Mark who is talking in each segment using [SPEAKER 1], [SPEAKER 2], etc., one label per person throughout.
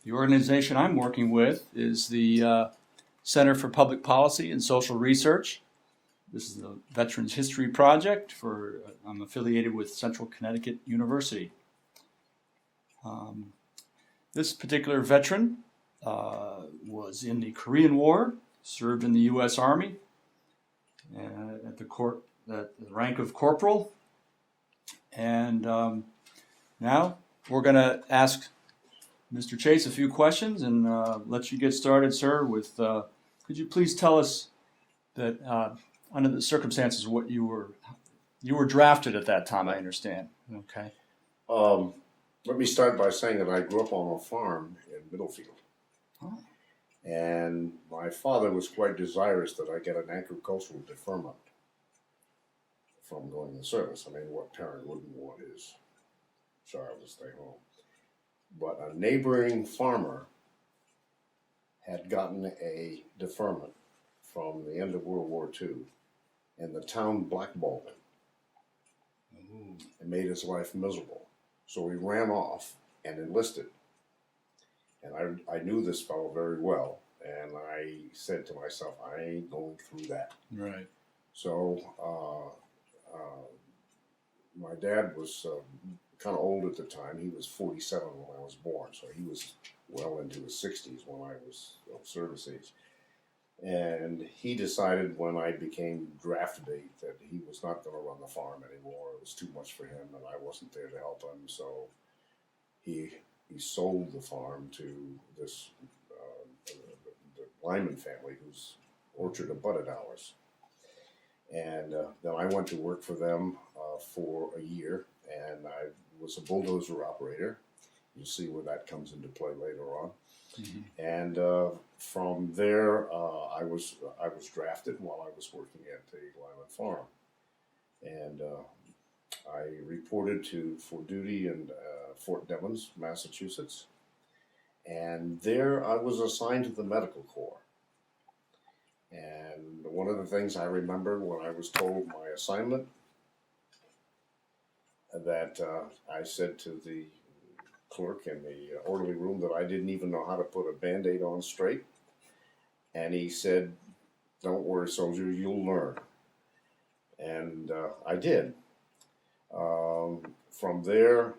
[SPEAKER 1] The organization I'm working with is the Center for Public Policy and Social Research. This is the Veterans History Project. I'm affiliated with Central Connecticut University. This particular veteran was in the Korean War, served in the U.S. Army at the rank of corporal. And now we're going to ask Mr. Chase a few questions and let you get started, sir, with could you please tell us that under the circumstances what you were drafted at that time, I understand. Okay.
[SPEAKER 2] Let me start by saying that I grew up on a farm in Middlefield.
[SPEAKER 1] Oh.
[SPEAKER 2] And my father was quite desirous that I get an agricultural deferment from going to the service. I mean, what parent wouldn't want his child to stay home? But a neighboring farmer had gotten a deferment from the end of World War II, and the town blackballed him and made his life miserable. So he ran off and enlisted. And I knew this fellow very well, and I said to myself, I ain't going through that.
[SPEAKER 1] Right.
[SPEAKER 2] So my dad was kind of old at the time. He was 47 when I was born, so he was well into his 60s when I was service age. And he decided when I became draft date that he was not going to run the farm anymore. It was too much for him, and I wasn't there to help him. So he sold the farm to this the Lyman family, whose orchard abutted ours. And then I went to work for them for a year, and I was a bulldozer operator. You'll see where that comes into play later on. Mm-hmm. And from there, I was drafted while I was working at the Lyman farm, and I reported for duty in Fort Devens, Massachusetts, and there I was assigned to the medical corps. And one of the things I remember when I was told my assignment, that I said to the clerk in the orderly room that I didn't even know how to put a Band-Aid on straight. And he said, "Don't worry, soldier, you'll learn." And I did. From there,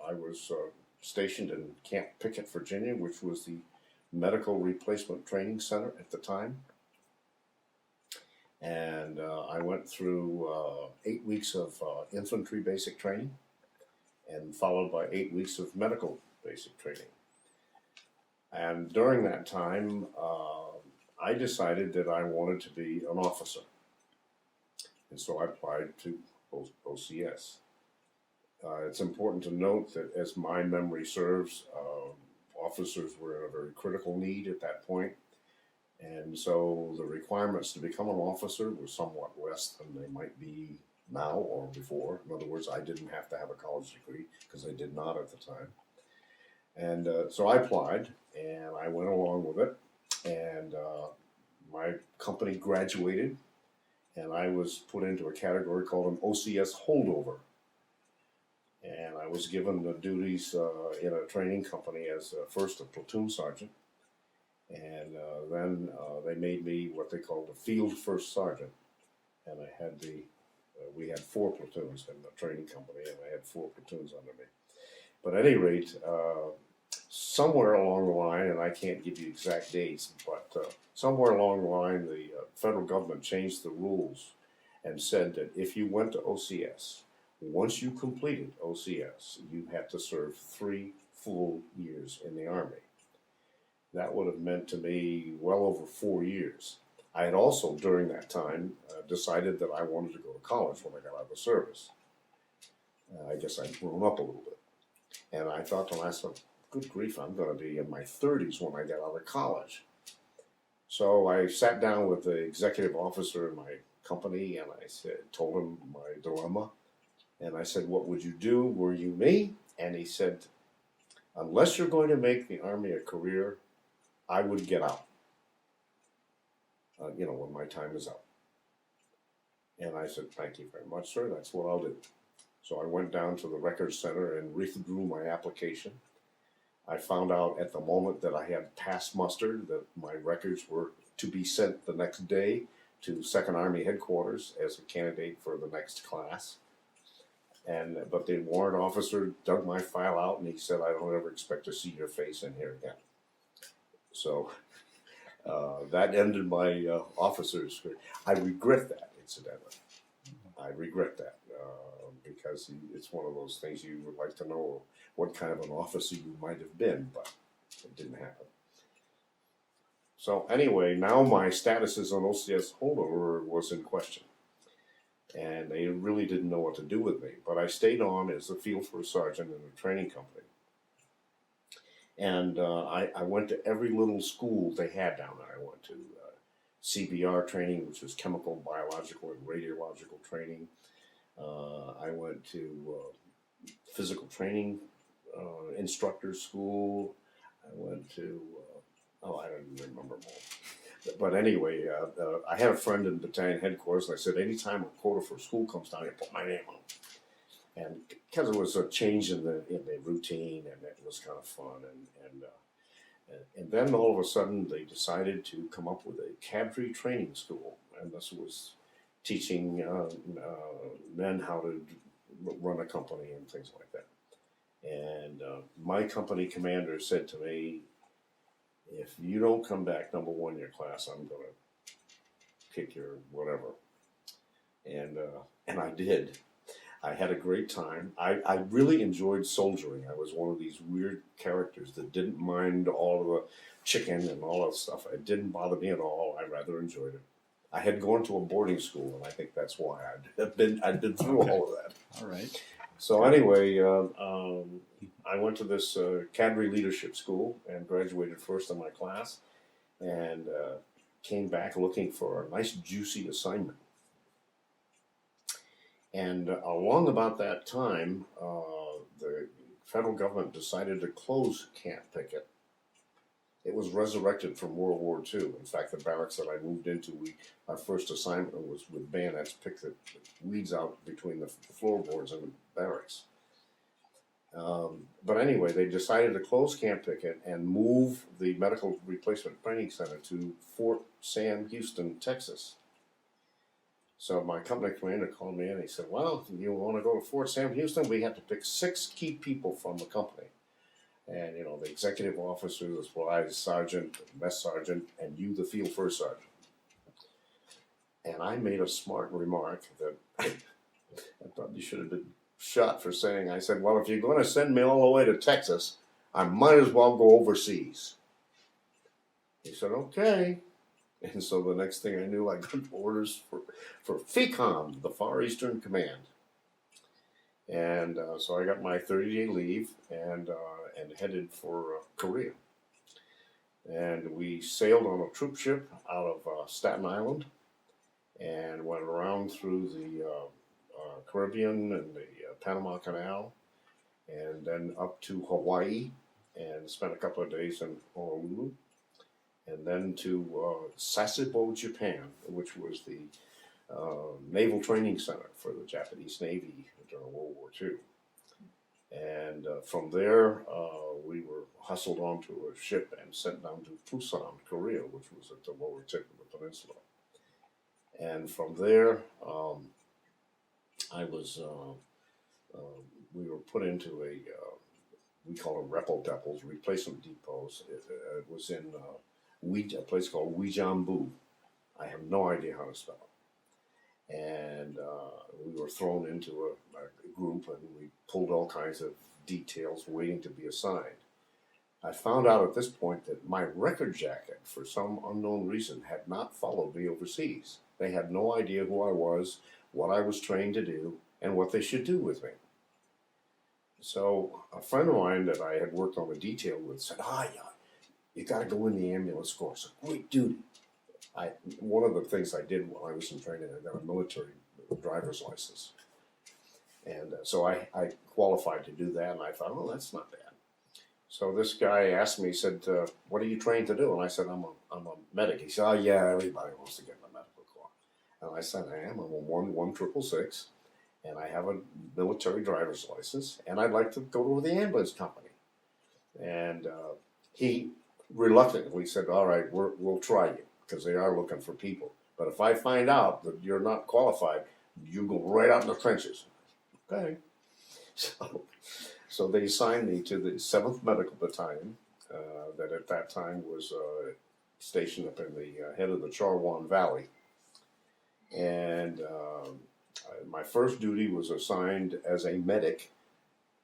[SPEAKER 2] I was stationed in Camp Pickett, Virginia, which was the Medical Replacement Training Center at the time. And I went through 8 weeks of infantry basic training, and followed by 8 weeks of medical basic training. And during that time, I decided that I wanted to be an officer. And so I applied to OCS. It's important to note that, as my memory serves, officers were in a very critical need at that point. And so the requirements to become an officer were somewhat less than they might be now or before. In other words, I didn't have to have a college degree, because I did not at the time. And so I applied, and I went along with it. And my company graduated, and I was put into a category called an OCS holdover. And I was given the duties in a training company as first a platoon sergeant. And then they made me what they called a field first sergeant. And I had we had 4 platoons in the training company, and I had 4 platoons under me. But at any rate, somewhere along the line, and I can't give you exact dates, but somewhere along the line, the federal government changed the rules and said that if you went to OCS, once you completed OCS, you had to serve 3 full years in the Army. That would have meant to me well over 4 years. I had also, during that time, decided that I wanted to go to college when I got out of the service. I guess I'd grown up a little bit. And I thought to myself, good grief, I'm going to be in my 30s when I get out of college. So I sat down with the executive officer in my company, and I told him my dilemma. And I said, what would you do were you me? And he said, unless you're going to make the Army a career, I would get out, when my time is up. And I said, thank you very much, sir. That's what I'll do. So I went down to the Records Center and withdrew my application. I found out at the moment that I had passed muster, that my records were to be sent the next day to 2nd Army headquarters as a candidate for the next class. But the warrant officer dug my file out and he said, I don't ever expect to see your face in here again. So that ended my officer's career. I regret that, incidentally. I regret that because it's one of those things you would like to know what kind of an officer you might have been, but it didn't happen. So anyway, now my status as an OCS holdover was in question. And they really didn't know what to do with me. But I stayed on as a field first sergeant in a training company. And I went to every little school they had down there. I went to CBR training, which was chemical, biological, and radiological training. I went to physical training instructor school. I went to, I don't even remember more. But anyway, I had a friend in battalion headquarters, and I said, anytime a quota for school comes down, I put my name on it. And because it was a change in the routine, and it was kind of fun, and then all of a sudden they decided to come up with a cadre training school, and this was teaching men how to run a company and things like that. And my company commander said to me, if you don't come back number one in your class, I'm going to kick your whatever. And I did. I had a great time. I really enjoyed soldiering. I was one of these weird characters that didn't mind all of the chicken and all that stuff. It didn't bother me at all. I rather enjoyed it. I had gone to a boarding school, and I think that's why I'd been through all of that.
[SPEAKER 1] All right.
[SPEAKER 2] So anyway, I went to this cadre leadership school and graduated first in my class, and came back looking for a nice juicy assignment. And along about that time, the federal government decided to close Camp Pickett. It was resurrected from World War II. In fact, the barracks that I moved into, our first assignment was with bayonets, pick the weeds out between the floorboards in the barracks. But anyway, they decided to close Camp Pickett and move the Medical Replacement Training Center to Fort Sam Houston, Texas. So my company commander called me in and he said, well, if you want to go to Fort Sam Houston, we have to pick 6 key people from the company. And, you know, the executive officer, the supplies sergeant, the mess sergeant, and you, the field first sergeant. And I made a smart remark that I probably should have been shot for saying. I said, well, if you're going to send me all the way to Texas, I might as well go overseas. He said, okay. And so the next thing I knew, I got orders for FECOM, the Far Eastern Command. And so I got my 30-day leave and headed for Korea. And we sailed on a troop ship out of Staten Island and went around through the Caribbean and the Panama Canal, and then up to Hawaii and spent a couple of days in Honolulu. And then to Sasebo, Japan, which was the naval training center for the Japanese Navy during World War II. And from there, we were hustled onto a ship and sent down to Busan, Korea, which was at the lower tip of the peninsula. And from there, we were put into we call them repel depots, replacement depots. It was in a place called Wijambu. I have no idea how to spell it. And we were thrown into a group, and we pulled all kinds of details waiting to be assigned. I found out at this point that my record jacket, for some unknown reason, had not followed me overseas. They had no idea who I was, what I was trained to do, and what they should do with me. So a friend of mine that I had worked on a detail with said, yeah, you got to go in the ambulance corps. It's a great duty. One of the things I did while I was in training, I got a military driver's license. And so I qualified to do that, and I thought, oh, that's not bad. So this guy asked me, he said, what are you trained to do? And I said, I'm a medic. He said, oh, yeah, everybody wants to get in the medical corps. And I said, I am. I'm a 11666, and I have a military driver's license, and I'd like to go to the ambulance company. And he reluctantly said, "All right, we'll try you because they are looking for people. But if I find out that you're not qualified, you go right out in the trenches." Okay. So, so they assigned me to the 7th Medical Battalion, that at that time was stationed up in the head of the Charwan Valley. And my first duty was assigned as a medic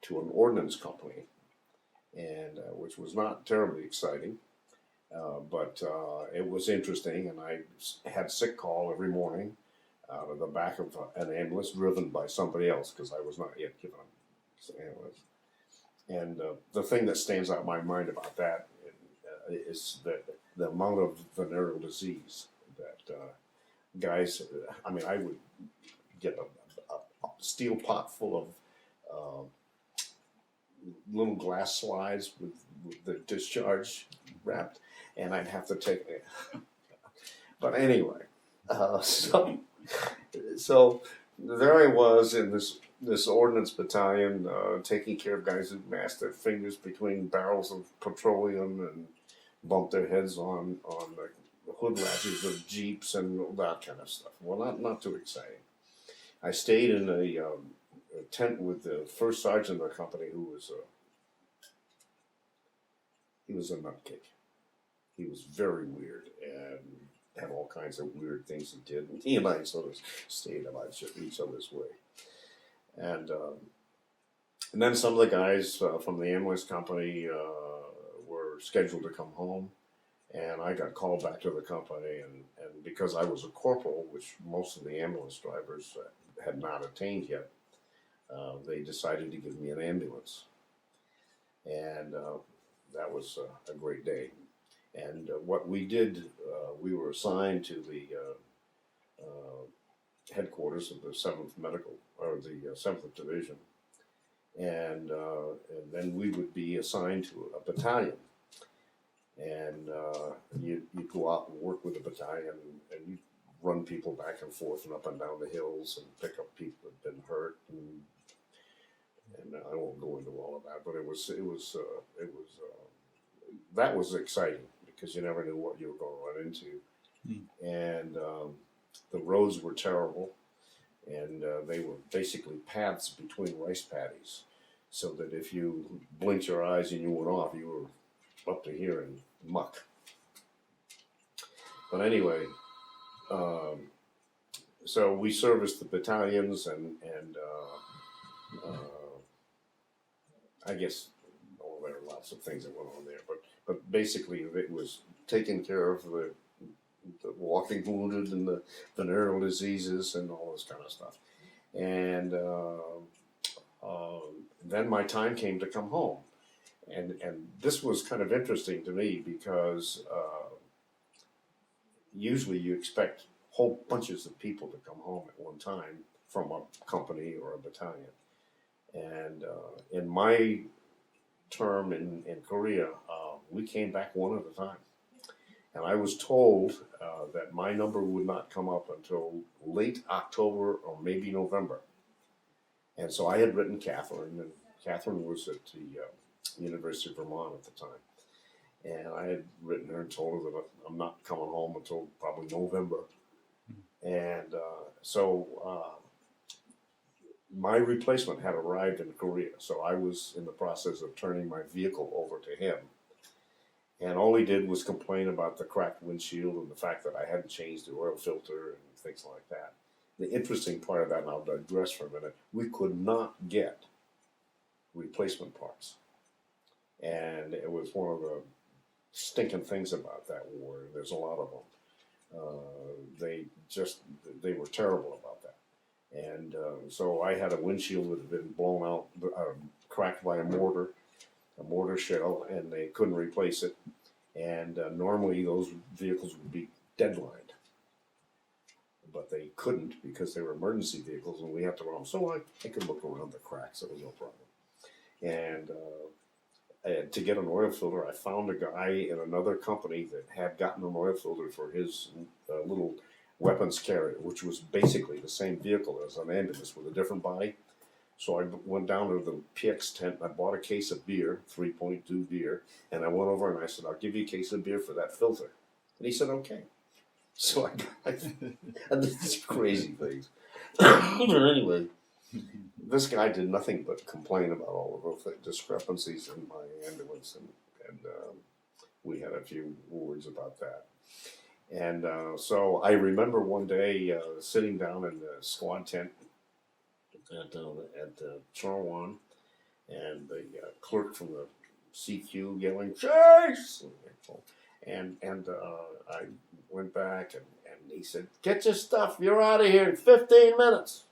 [SPEAKER 2] to an ordnance company, and which was not terribly exciting, but it was interesting. And I had sick call every morning out of the back of an ambulance driven by somebody else because I was not yet given an ambulance. And the thing that stands out in my mind about that is that the amount of venereal disease that guys, I mean, I would get a steel pot full of little glass slides with the discharge wrapped, and I'd have to take it. But anyway, so there I was in this ordnance battalion, taking care of guys who mashed their fingers between barrels of petroleum and bumped their heads on the hood latches of Jeeps and all that kind of stuff. Well, not too exciting. I stayed in a tent with the first sergeant of the company, who was he was a nutcase. He was very weird and had all kinds of weird things he did. And he and I sort of stayed about each other's way. And then some of the guys from the ambulance company were scheduled to come home, and I got called back to the company. And because I was a corporal, which most of the ambulance drivers had not attained yet, they decided to give me an ambulance. And that was a great day. And what we did, we were assigned to the headquarters of the 7th Medical, or the 7th Division, and then we would be assigned to a battalion. And you go out and work with the battalion, and you run people back and forth and up and down the hills and pick up people that have been hurt. And I won't go into all of that, but it was that was exciting because you never knew what you were going to run into. And the roads were terrible, and they were basically paths between rice paddies, so that if you blinked your eyes and you went off, you were up to here in muck. But anyway, so we serviced the battalions, and I guess there are lots of things that went on there, but basically it was taking care of the walking wounded and the venereal diseases and all this kind of stuff. And then my time came to come home, and this was kind of interesting to me because usually you expect whole bunches of people to come home at one time from a company or a battalion. And in my term in Korea, we came back one at a time. And I was told that my number would not come up until late October or maybe November. And so I had written Catherine, and Catherine was at the University of Vermont at the time. And I had written her and told her that I'm not coming home until probably November. And so my replacement had arrived in Korea. So I was in the process of turning my vehicle over to him. And all he did was complain about the cracked windshield and the fact that I hadn't changed the oil filter and things like that. The interesting part of that, and I'll digress for a minute, we could not get replacement parts. And it was one of the stinking things about that war. There's a lot of them. They were terrible about that. And so I had a windshield that had been blown out, cracked by a mortar shell, and they couldn't replace it. And normally those vehicles would be deadlined, but they couldn't because they were emergency vehicles, and we had to run them. So I could look around the cracks; it was no problem. And to get an oil filter, I found a guy in another company that had gotten an oil filter for his little weapons carrier, which was basically the same vehicle as an ambulance with a different body. So I went down to the PX tent and I bought a case of beer, 3.2 beer, and I went over and I said, I'll give you a case of beer for that filter. And he said, okay. So I and these crazy things. Anyway, this guy did nothing but complain about all of the discrepancies in my ambulance, and we had a few words about that. And so I remember one day sitting down in the squad tent at Charwan, and the clerk from the CQ yelling, "Chase!" And I went back and he said, "Get your stuff. You're out of here in 15 minutes."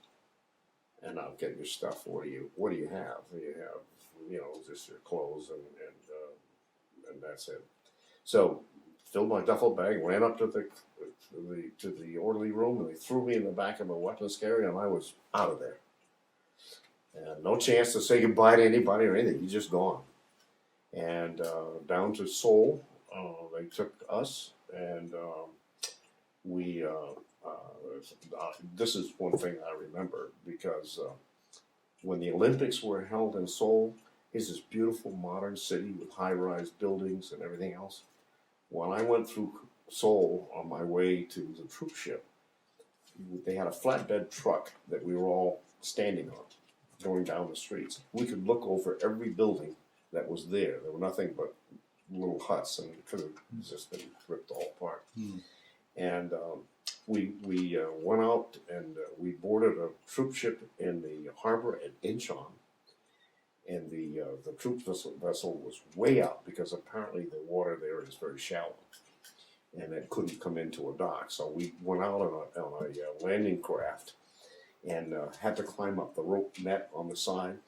[SPEAKER 2] And I'll get your stuff. What do you have? You have, just your clothes and that's it. So filled my duffel bag, ran up to the orderly room, and they threw me in the back of a weapons carrier, and I was out of there. And no chance to say goodbye to anybody or anything. You're just gone. And down to Seoul, they took us, and we. This is one thing I remember because when the Olympics were held in Seoul, it's this beautiful modern city with high-rise buildings and everything else. When I went through Seoul on my way to the troop ship, they had a flatbed truck that we were all standing on, going down the streets. We could look over every building that was there. There were nothing but little huts, and it could have just been ripped all apart. And we went out and we boarded a troop ship in the harbor at Incheon. And the troop vessel was way out because apparently the water there is very shallow, and it couldn't come into a dock. So we went out on a landing craft and had to climb up the rope net on the side.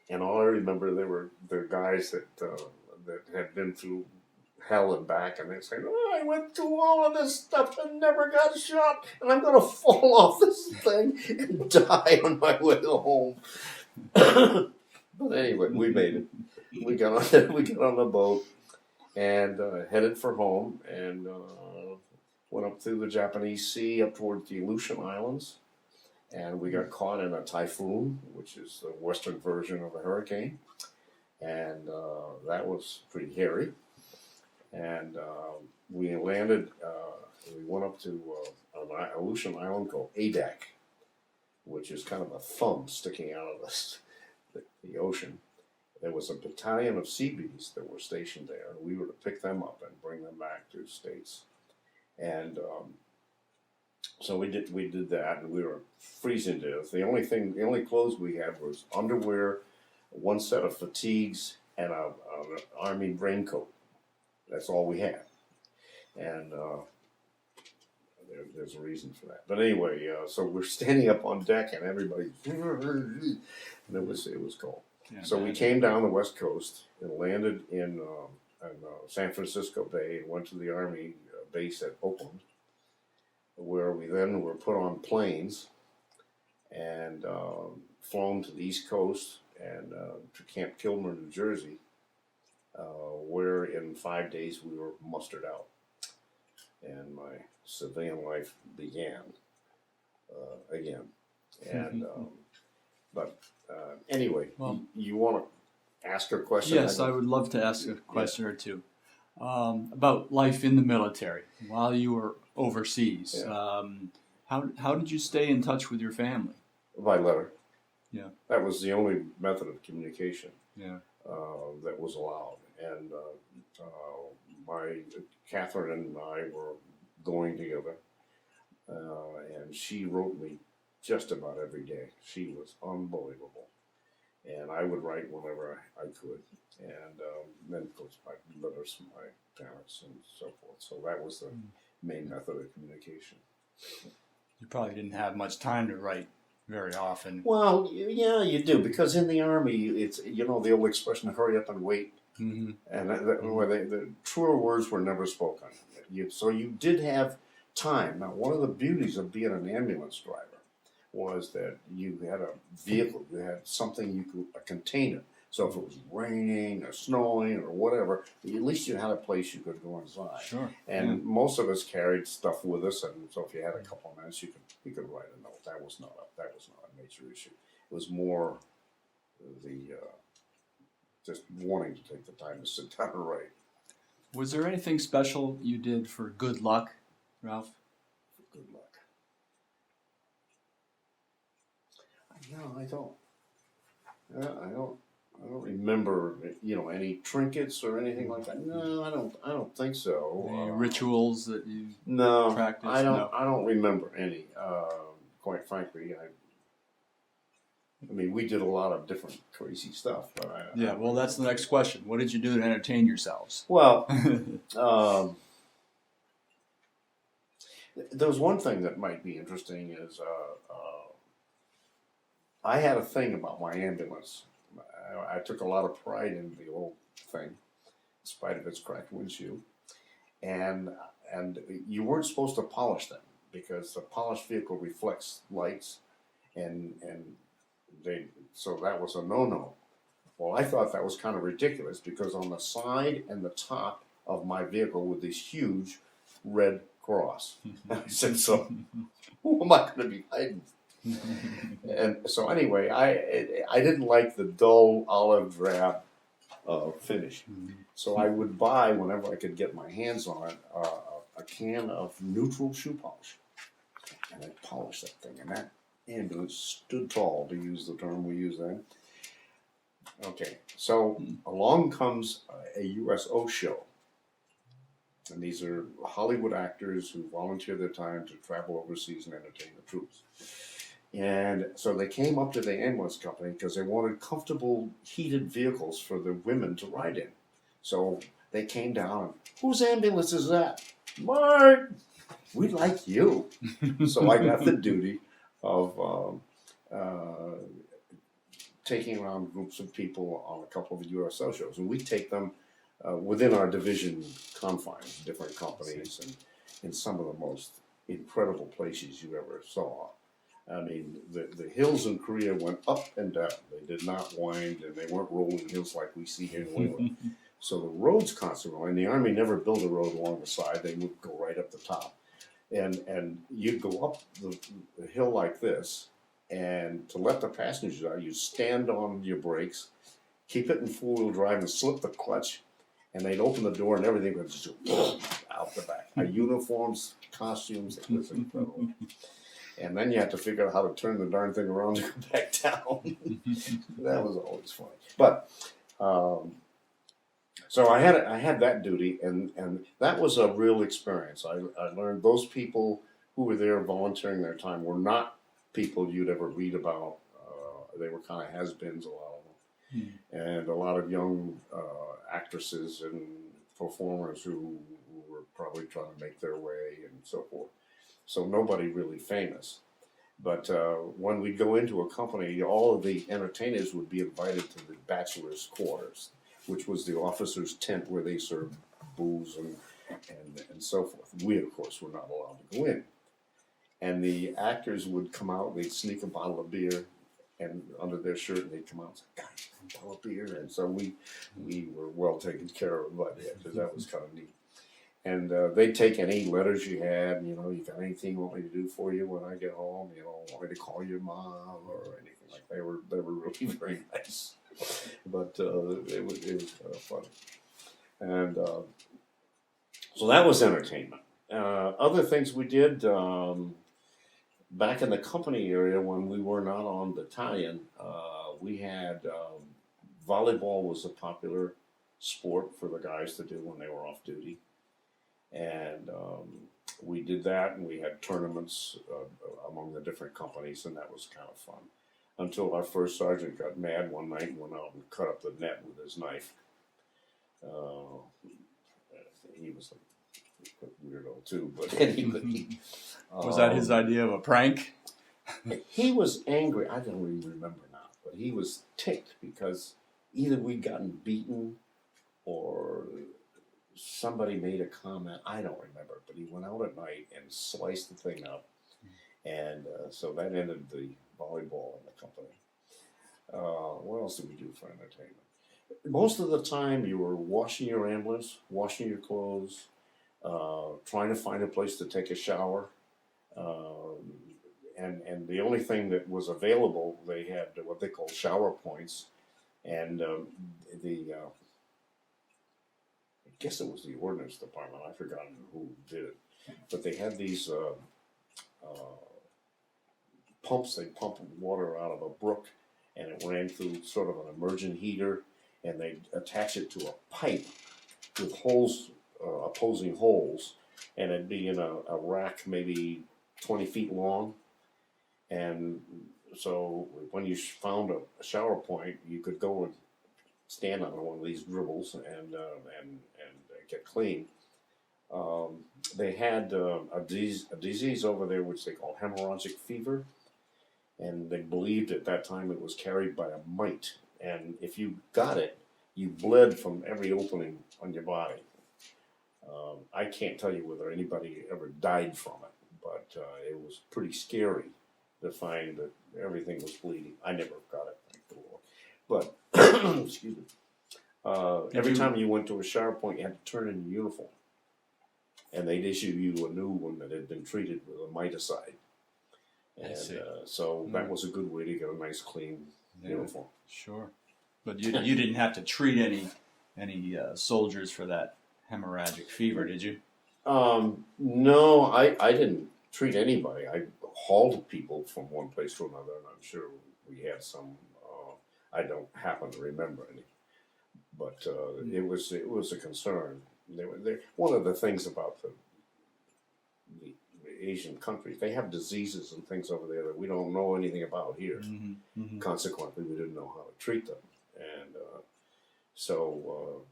[SPEAKER 2] And all I remember, there were the guys that had been through hell and back, and they said, "Oh, I went through all of this stuff and never got shot, and I'm going to fall off this thing and die on my way home." But anyway, we made it. We got on the boat and headed for home, and went up through the Japanese Sea up toward the Aleutian Islands, and we got caught in a typhoon, which is the western version of a hurricane, and that was pretty hairy. And we landed. We went up to an Aleutian island called Adak, which is kind of a thumb sticking out of the ocean. There was a battalion of Seabees that were stationed there, and we were to pick them up and bring them back to the States. And so we did that, and we were freezing to death. The only clothes we had was underwear, one set of fatigues, and an army raincoat. That's all we had. And there's a reason for that. But anyway, so we're standing up on deck, and everybody, and it was cold. Yeah, so we came down the West Coast and landed in San Francisco Bay and went to the Army base at Oakland, where we then were put on planes and flown to the East Coast and to Camp Kilmer, New Jersey, where in 5 days we were mustered out. And my civilian life began again. And but anyway, well, you want to ask a question?
[SPEAKER 1] Yes, I would love to ask a question or two about life in the military while you were overseas. Yeah. How did you stay in touch with your family?
[SPEAKER 2] By letter.
[SPEAKER 1] Yeah,
[SPEAKER 2] that was the only method of communication.
[SPEAKER 1] Yeah,
[SPEAKER 2] that was allowed, and my Catherine and I were going together, and she wrote me just about every day. She was unbelievable, and I would write whenever I could, and then of course my letters from my parents and so forth. So that was the main method of communication.
[SPEAKER 1] You probably didn't have much time to write very often.
[SPEAKER 2] Well, yeah, you do, because in the Army, it's the old expression, "Hurry up and wait." Mm-hmm. And the truer words were never spoken. So you did have time. Now, one of the beauties of being an ambulance driver was that you had a vehicle, you had something a container, So if it was raining or snowing or whatever, at least you had a place you could go inside.
[SPEAKER 1] Sure.
[SPEAKER 2] And most of us carried stuff with us, and so if you had a couple of minutes, you could write a note. That was not a major issue. It was more the just wanting to take the time to sit down and write.
[SPEAKER 1] Was there anything special you did for good luck, Ralph?
[SPEAKER 2] Good luck. No, I don't. I don't remember, any trinkets or anything like that. No, I don't think so.
[SPEAKER 1] Any rituals that you
[SPEAKER 2] No,
[SPEAKER 1] practiced?
[SPEAKER 2] I don't.
[SPEAKER 1] No.
[SPEAKER 2] I don't remember any. Quite frankly, I mean, we did a lot of different crazy stuff, but
[SPEAKER 1] Yeah, well, that's the next question. What did you do to entertain yourselves?
[SPEAKER 2] Well, there's one thing that might be interesting is I had a thing about my ambulance. I took a lot of pride in the old thing, in spite of its cracked windshield, and you weren't supposed to polish them because the polished vehicle reflects lights, and so that was a no-no. Well, I thought that was kind of ridiculous because on the side and the top of my vehicle were this huge red cross. I said, so who am I going to be hiding? And so anyway, I didn't like the dull olive drab finish. So I would buy, whenever I could get my hands on it, a can of neutral shoe polish. And I'd polish that thing. And that ambulance stood tall, to use the term we use then. Okay, so along comes a USO show. And these are Hollywood actors who volunteer their time to travel overseas and entertain the troops. And so they came up to the ambulance company because they wanted comfortable, heated vehicles for the women to ride in. So they came down, and, whose ambulance is that? Mine! We like you. So I got the duty of taking around groups of people on a couple of USO shows. And we take them within our division confines, different companies, and in some of the most incredible places you ever saw. I mean, the hills in Korea went up and down. They did not wind, and they weren't rolling hills like we see here in New England. So the roads constantly, and the Army never built a road along the side. They would go right up the top. And you'd go up the hill like this, and to let the passengers out, you stand on your brakes, keep it in four-wheel drive, and slip the clutch, and they'd open the door, and everything would just go out the back. Our uniforms, costumes, it was incredible. And then you had to figure out how to turn the darn thing around to go back down. That was always funny. But so I had that duty, and that was a real experience. I learned those people who were there volunteering their time were not people you'd ever read about. They were kind of has-beens, a lot of them, and a lot of young actresses and performers who were probably trying to make their way and so forth. So nobody really famous. But when we'd go into a company, all of the entertainers would be invited to the bachelor's quarters, which was the officer's tent where they served booze and so forth. We, of course, were not allowed to go in. And the actors would come out, they'd sneak a bottle of beer and under their shirt, and they'd come out and say, "Guys, a bottle of beer." And so we were well taken care of by that, because that was kind of neat. And they'd take any letters you had, you got anything you want me to do for you when I get home, want me to call your mom or anything like that. They were really very nice. But it was kind of fun. And so that was entertainment. Other things we did, back in the company area when we were not on battalion, we had volleyball was a popular sport for the guys to do when they were off duty. And we did that, and we had tournaments among the different companies, and that was kind of fun. Until our first sergeant got mad one night and went out and cut up the net with his knife. He was a weirdo too, but anyway.
[SPEAKER 1] Was that his idea of a prank?
[SPEAKER 2] He was angry. I don't even remember now, but he was ticked because either we'd gotten beaten or somebody made a comment. I don't remember, but he went out at night and sliced the thing up, and so that ended the volleyball in the company. What else did we do for entertainment? Most of the time, you were washing your ambulance, washing your clothes, trying to find a place to take a shower. Um, and the only thing that was available, they had what they call shower points, and I guess it was the ordnance department. I've forgotten who did it, but they had these pumps. They pump water out of a brook, and it ran through sort of an immersion heater, and they attach it to a pipe with holes, opposing holes, and it'd be in a rack maybe 20 feet long. And so when you found a shower point, you could go and stand on one of these dribbles and get clean. They had a disease over there which they call hemorrhagic fever, and they believed at that time it was carried by a mite. And if you got it, you bled from every opening on your body. I can't tell you whether anybody ever died from it, but it was pretty scary to find that everything was bleeding. I never got it, thank the Lord. But, excuse me, every time you went to a shower point, you had to turn in your uniform. And they'd issue you a new one that had been treated with a miticide. And so that was a good way to get a nice, clean uniform.
[SPEAKER 1] Sure. But you didn't have to treat any soldiers for that hemorrhagic fever, did you?
[SPEAKER 2] No, I didn't treat anybody. I hauled people from one place to another, and I'm sure we had some. I don't happen to remember any, but it was a concern. One of the things about the Asian countries, they have diseases and things over there that we don't know anything about here.
[SPEAKER 1] Mm-hmm. Mm-hmm.
[SPEAKER 2] Consequently, we didn't know how to treat them, and so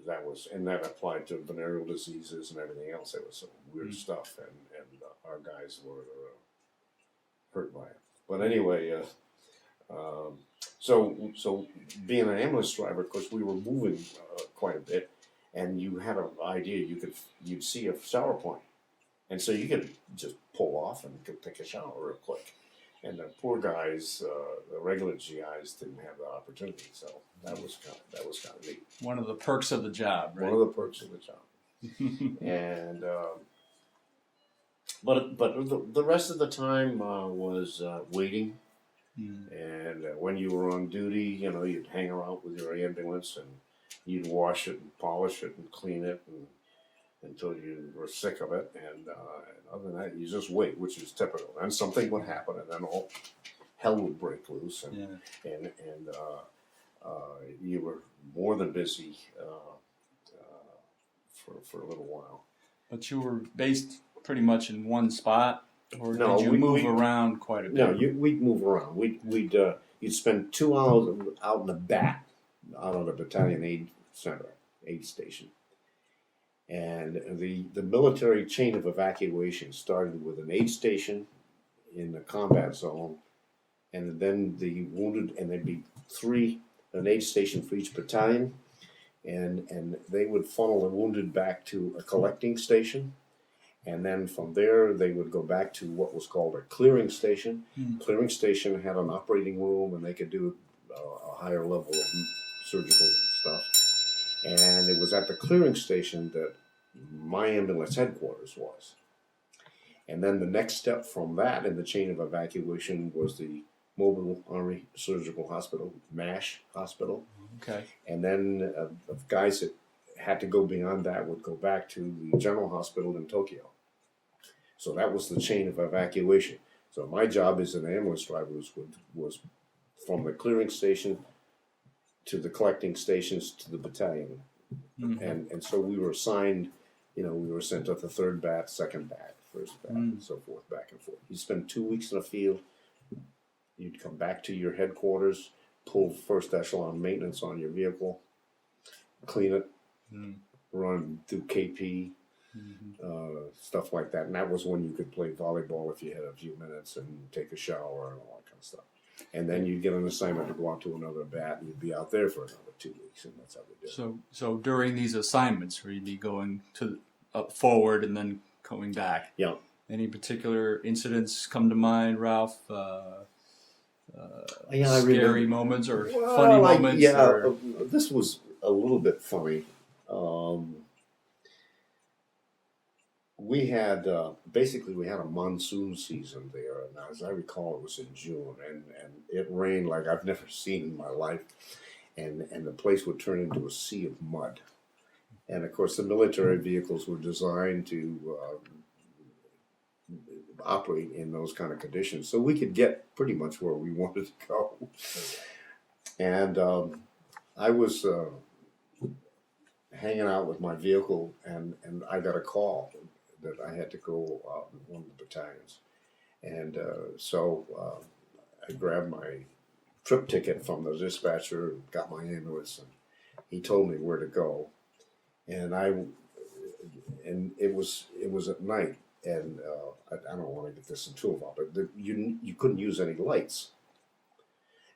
[SPEAKER 2] that applied to venereal diseases and everything else. There was some weird stuff, and our guys were hurt by it. But anyway, so being an ambulance driver, of course, we were moving quite a bit, and you had an idea you'd see a shower point, and so you could just pull off and go take a shower real quick. And the poor guys, the regular GIs, didn't have that opportunity, so that was kind of neat.
[SPEAKER 1] One of the perks of the job, right?
[SPEAKER 2] One of the perks of the job. And but the rest of the time was waiting. And when you were on duty, you'd hang around with your ambulance and you'd wash it and polish it and clean it until you were sick of it. And other than that, you just wait, which is typical. And something would happen, and then all hell would break loose, and you were more than busy for a little while.
[SPEAKER 1] But you were based pretty much in one spot, or
[SPEAKER 2] No,
[SPEAKER 1] did you move around quite a bit?
[SPEAKER 2] No, we'd move around. You'd spend 2 hours out in the back, out on the battalion aid station. And the military chain of evacuation started with an aid station in the combat zone, and then the wounded, and there'd be an aid station for each battalion, and they would funnel the wounded back to a collecting station, and then from there they would go back to what was called a clearing station. Clearing station had an operating room, and they could do a higher level of surgical stuff. And it was at the clearing station that my ambulance headquarters was. And then the next step from that in the chain of evacuation was the Mobile Army Surgical Hospital, MASH Hospital.
[SPEAKER 1] Okay.
[SPEAKER 2] And then the guys that had to go beyond that would go back to the General Hospital in Tokyo. So that was the chain of evacuation. So my job as an ambulance driver was from the clearing station to the collecting stations to the battalion. And so we were assigned, we were sent to the 3rd bat, 2nd bat, 1st bat, and so forth, back and forth. You'd spend 2 weeks in the field. You'd come back to your headquarters, pull first echelon maintenance on your vehicle, clean it, run through KP, stuff like that. And that was when you could play volleyball if you had a few minutes and take a shower and all that kind of stuff. And then you'd get an assignment to go out to another bat, and you'd be out there for another 2 weeks, and that's how we did it.
[SPEAKER 1] So during these assignments, where you'd be going up forward and then coming back.
[SPEAKER 2] Yeah.
[SPEAKER 1] Any particular incidents come to mind, Ralph?
[SPEAKER 3] Yeah, I
[SPEAKER 1] scary
[SPEAKER 3] remember.
[SPEAKER 1] moments or
[SPEAKER 3] Well,
[SPEAKER 1] funny moments?
[SPEAKER 3] yeah,
[SPEAKER 1] Or...
[SPEAKER 3] this was a little bit funny. Um, we had basically we had a monsoon season there, and as I recall, it was in June, and it rained like I've never seen in my life, and the place would turn into a sea of mud. And of course, the military vehicles were designed to operate in those kind of conditions, so we could get pretty much where we wanted to go. And I was hanging out with my vehicle, and I got a call that I had to go in one of the battalions. And I grabbed my trip ticket from the dispatcher, got my ambulance, and he told me where to go. And it was at night, and I don't want to get this into about, but you couldn't use any lights.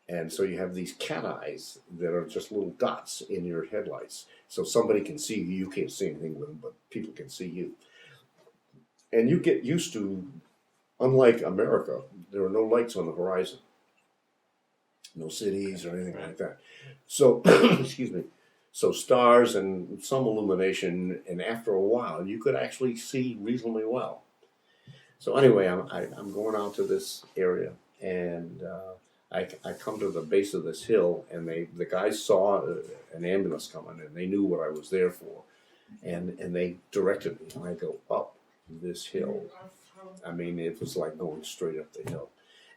[SPEAKER 3] And so you have these cat eyes that are just little dots in your headlights. So somebody can see you. You can't see anything with them, but people can see you. And you get used to, unlike America, there are no lights on the horizon. No cities or anything like that. So, excuse me. So stars and some illumination, and after a while, you could actually see reasonably well. So anyway, I'm going out to this area, and I come to the base of this hill, and the guys saw an ambulance coming, and they knew what I was there for, and they directed me, and I go up this hill. I mean, it was like going straight up the hill,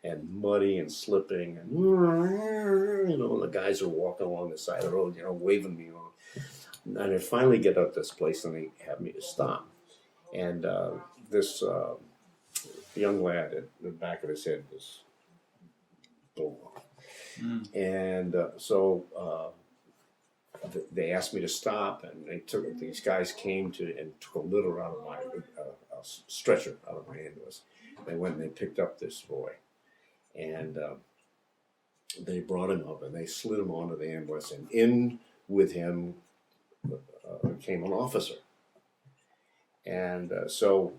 [SPEAKER 3] and muddy and slipping, and the guys are walking along the side of the road, waving me on. And I finally get up this place, and they have me to stop, and this young lad at the back of his head was blown off. And so they asked me to stop, and these guys came and took a litter out of my a stretcher out of my ambulance. They went and they picked up this boy, and they brought him up, and they slid him onto the ambulance, and in with him came an officer. And so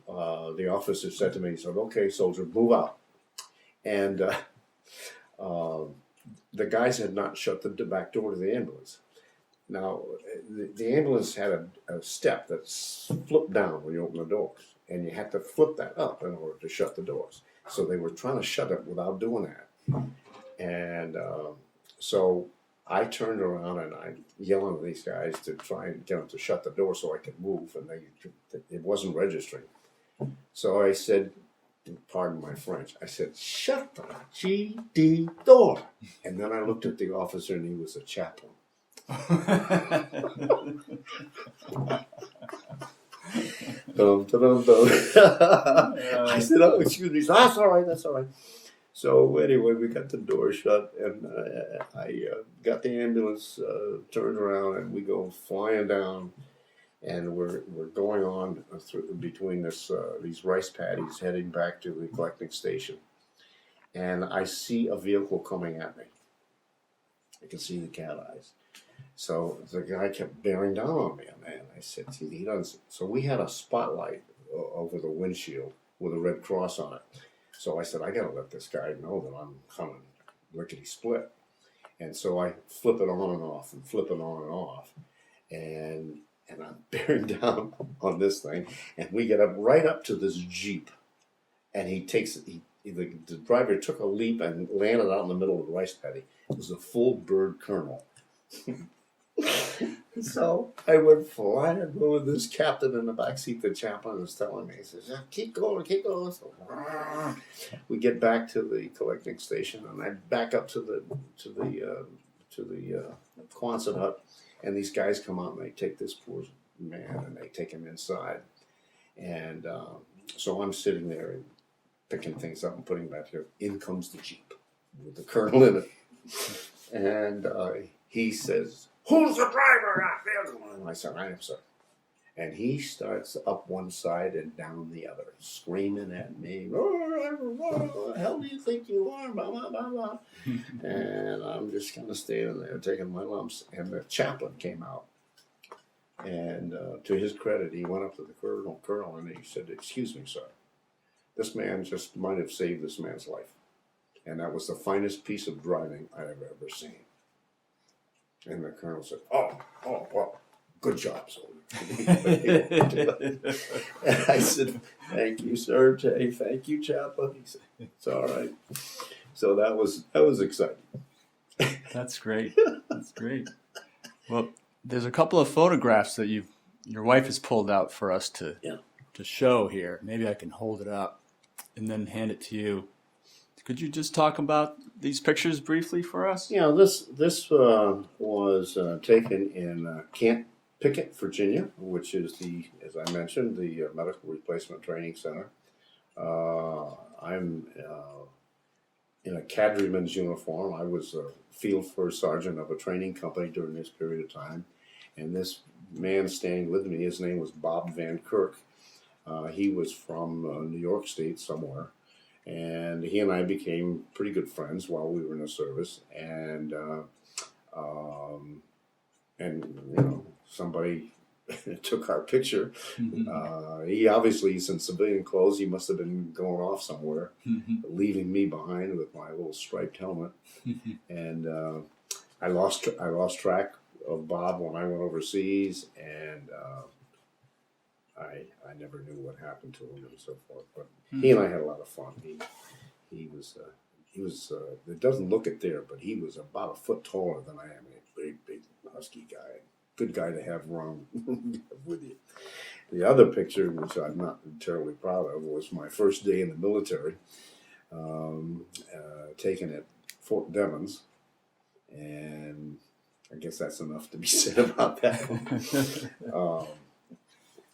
[SPEAKER 3] the officer said to me, he said, "Okay, soldier, move out." And the guys had not shut the back door to the ambulance. Now, the ambulance had a step that flipped down when you open the doors, and you had to flip that up in order to shut the doors. So they were trying to shut it without doing that. And so I turned around and I yelled at these guys to try and get them to shut the door so I could move, and it wasn't registering. So I said, pardon my French, I said, "Shut the GD door." And then I looked at the officer, and he was a chaplain. Dum, dum, dum. I said, "Oh, excuse me." "That's all right, that's all right." So anyway, we got the door shut, and I got the ambulance turned around, and we go flying down, and we're going on through between these rice paddies, heading back to the collecting station, and I see a vehicle coming at me. I can see the cat eyes. So the guy kept bearing down on me, and I said, "See, he doesn't." So we had a spotlight over the windshield with a red cross on it. So I said, "I gotta let this guy know that I'm coming lickety split." And so I flip it on and off, and flip it on and off, and I'm bearing down on this thing, and we get right up to this Jeep, and the driver took a leap and landed out in the middle of the rice paddy. It was a full bird colonel. So I went flying over this captain in the backseat. The chaplain was telling me, he says, "Yeah, keep going, keep going." So we get back to the collecting station, and I back up to the Quonset hut, and these guys come out and they take this poor man and they take him inside, and so I'm sitting there and picking things up and putting them back here. In comes the Jeep with the colonel in it, and he says, "Who's the driver out there?" And I said, "I am, sir." And he starts up one side and down the other, screaming at me, "Who the hell do you think you are?" Blah, blah, blah, blah. And I'm just kind of standing there taking my lumps. And the chaplain came out. And to his credit, he went up to the colonel, and he said, "Excuse me, sir. This man just might have saved this man's life." And that was the finest piece of driving I have ever seen. And the colonel said, oh, well, good job, soldier. And I said, thank you, sir. Jay. Thank you, chaplain. He said, it's all right. So that was exciting.
[SPEAKER 1] That's great. That's great. Well, there's a couple of photographs that your wife has pulled out for us to show here. Maybe I can hold it up and then hand it to you. Could you just talk about these pictures briefly for us?
[SPEAKER 3] Yeah, this was taken in Camp Pickett, Virginia, which is as I mentioned, the Medical Replacement Training Center. I'm in a cadreman's uniform. I was a field first sergeant of a training company during this period of time. And this man standing with me, his name was Bob Van Kirk. He was from New York State somewhere. And he and I became pretty good friends while we were in the service. And somebody took our picture. He obviously, he's in civilian clothes. He must have been going off somewhere, leaving me behind with my little striped helmet. And I lost track of Bob when I went overseas, and I never knew what happened to him and so forth. But he and I had a lot of fun. He was it doesn't look it there, but he was about a foot taller than I am. A big husky guy. Good guy to have around with you. The other picture, which I'm not terribly proud of, was my first day in the military, taken at Fort Devens, and I guess that's enough to be said about that.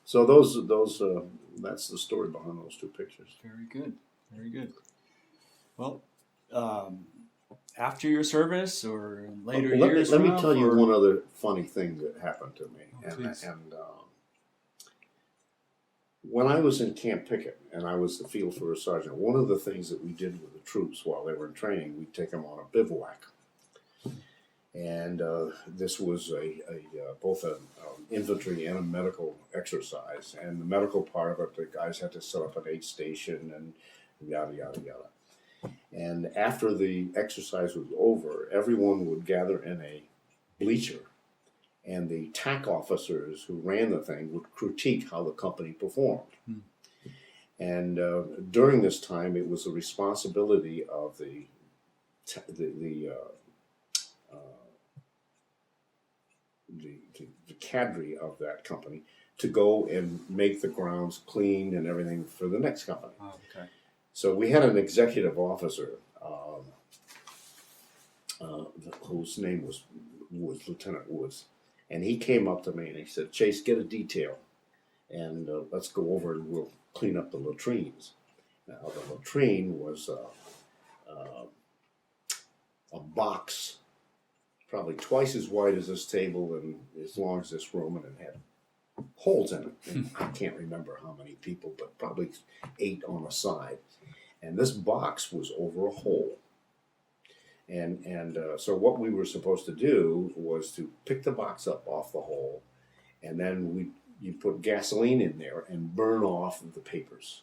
[SPEAKER 3] So that's the story behind those two pictures.
[SPEAKER 1] Very good, very good. Well, after your service or later years,
[SPEAKER 3] let me tell you one other funny thing that happened to me. When I was in Camp Pickett and I was the field first sergeant, one of the things that we did with the troops while they were in training, we'd take them on a bivouac. And this was both an infantry and a medical exercise. And the medical part of it, the guys had to set up an aid station and yada, yada, yada. And after the exercise was over, everyone would gather in a bleacher, and the TAC officers who ran the thing would critique how the company performed. And during this time, it was the responsibility of the cadre of that company to go and make the grounds clean and everything for the next company.
[SPEAKER 1] Oh, okay.
[SPEAKER 3] So we had an executive officer whose name was Woods, Lieutenant Woods, and he came up to me and he said, "Chase, get a detail, and let's go over and we'll clean up the latrines." Now the latrine was a box probably twice as wide as this table and as long as this room, and it had holes in it. And I can't remember how many people, but probably 8 on a side. And this box was over a hole. And so what we were supposed to do was to pick the box up off the hole, and then you put gasoline in there and burn off the papers,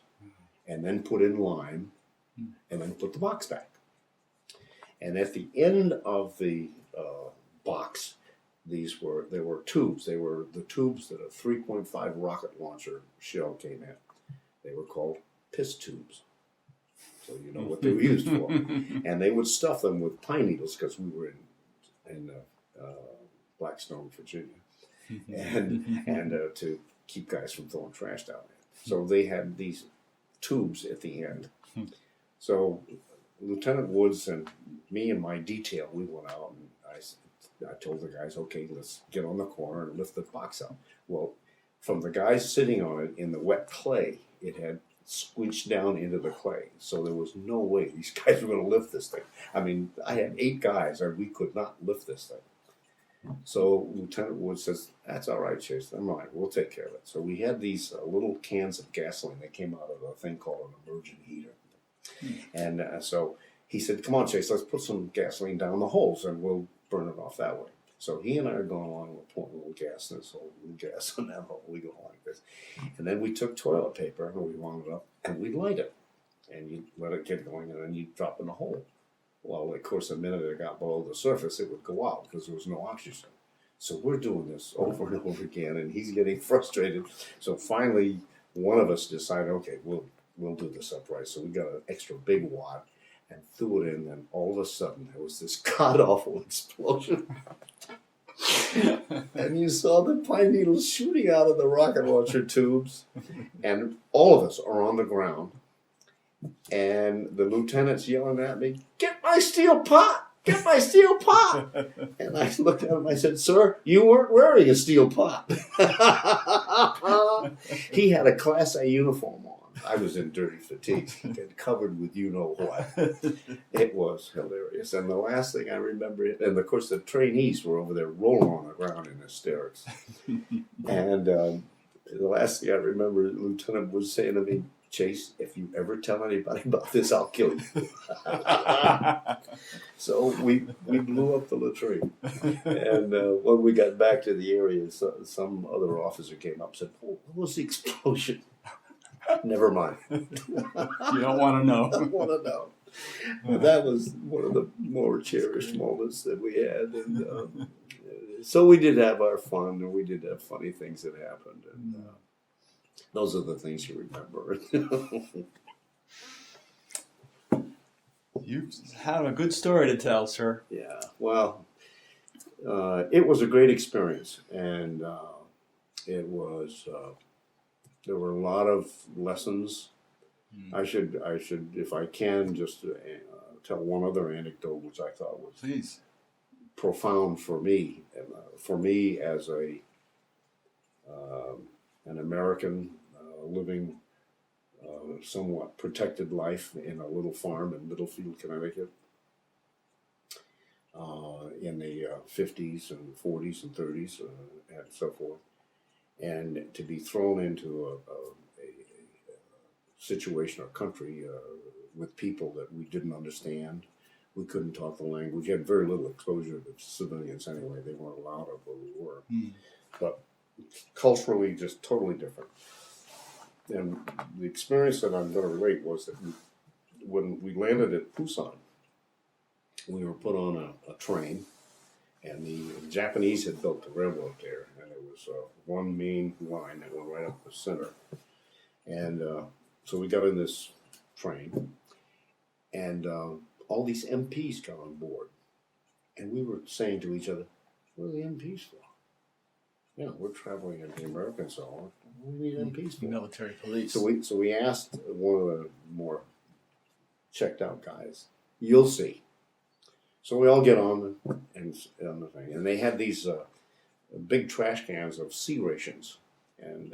[SPEAKER 3] and then put in lime, and then put the box back. And at the end of the box, there were tubes. They were the tubes that a 3.5 rocket launcher shell came in. They were called piss tubes. So you know what they were used for. And they would stuff them with pine needles because we were in Blackstone, Virginia, and to keep guys from throwing trash down there. So they had these tubes at the end. So Lieutenant Woods and me and my detail, we went out, and I told the guys, okay, let's get on the corner and lift the box up. Well, from the guys sitting on it in the wet clay, it had squinched down into the clay. So there was no way these guys were going to lift this thing. I mean, I had 8 guys, and we could not lift this thing. So Lieutenant Woods says, "That's all right, Chase. Never mind. We'll take care of it." So we had these little cans of gasoline that came out of a thing called an immersion heater. And so he said, "Come on, Chase, let's put some gasoline down the holes and we'll burn it off that way." So he and I are going along, we're pouring a little gas in this hole, a little gas in that hole. We go like this. And then we took toilet paper and we wound it up and we light it. And you let it get going and then you drop in the hole. Well, of course, the minute it got below the surface, it would go out because there was no oxygen. So we're doing this over and over again, and he's getting frustrated. So finally, one of us decided, okay, we'll do this upright. So we got an extra big wad and threw it in, and all of a sudden there was this god awful explosion. And you saw the pine needles shooting out of the rocket launcher tubes, and all of us are on the ground. And the lieutenant's yelling at me, "Get my steel pot! Get my steel pot!" And I looked at him, I said, "Sir, you weren't wearing a steel pot." He had a Class A uniform on. I was in dirty fatigues, and covered with you know what. It was hilarious. And the last thing I remember, and of course the trainees were over there rolling on the ground in hysterics. And the last thing I remember, the lieutenant was saying to me, "Chase, if you ever tell anybody about this, I'll kill you." So we blew up the latrine. And when we got back to the area, some other officer came up and said, "Oh, what was the explosion?" Never mind.
[SPEAKER 1] You don't want to know.
[SPEAKER 3] I don't want to know. But that was one of the more cherished moments that we had. And so we did have our fun, and we did have funny things that happened. And those are the things you remember.
[SPEAKER 1] You have a good story to tell, sir.
[SPEAKER 3] Yeah, well, it was a great experience, and it was. There were a lot of lessons. I should, if I can, just tell one other anecdote, which I thought was
[SPEAKER 1] Please.
[SPEAKER 3] profound for me. For me, as an American living somewhat protected life in a little farm in Middlefield, Connecticut, in the 50s and 40s and 30s and so forth. And to be thrown into a situation or country with people that we didn't understand. We couldn't talk the language. We had very little exposure to civilians anyway. They weren't allowed of where we were. But culturally, just totally different. And the experience that I'm going to relate was that when we landed at Busan, we were put on a train, and the Japanese had built the railroad there, and it was one main line that went right up the center. And so we got in this train, and all these MPs got on board. And we were saying to each other, "What are the MPs for? Yeah, we're traveling in the American zone. What do we need MPs for?"
[SPEAKER 1] Military police.
[SPEAKER 3] So we asked one of the more checked out guys, "You'll see." So we all get on the thing, and they had these big trash cans of sea rations, and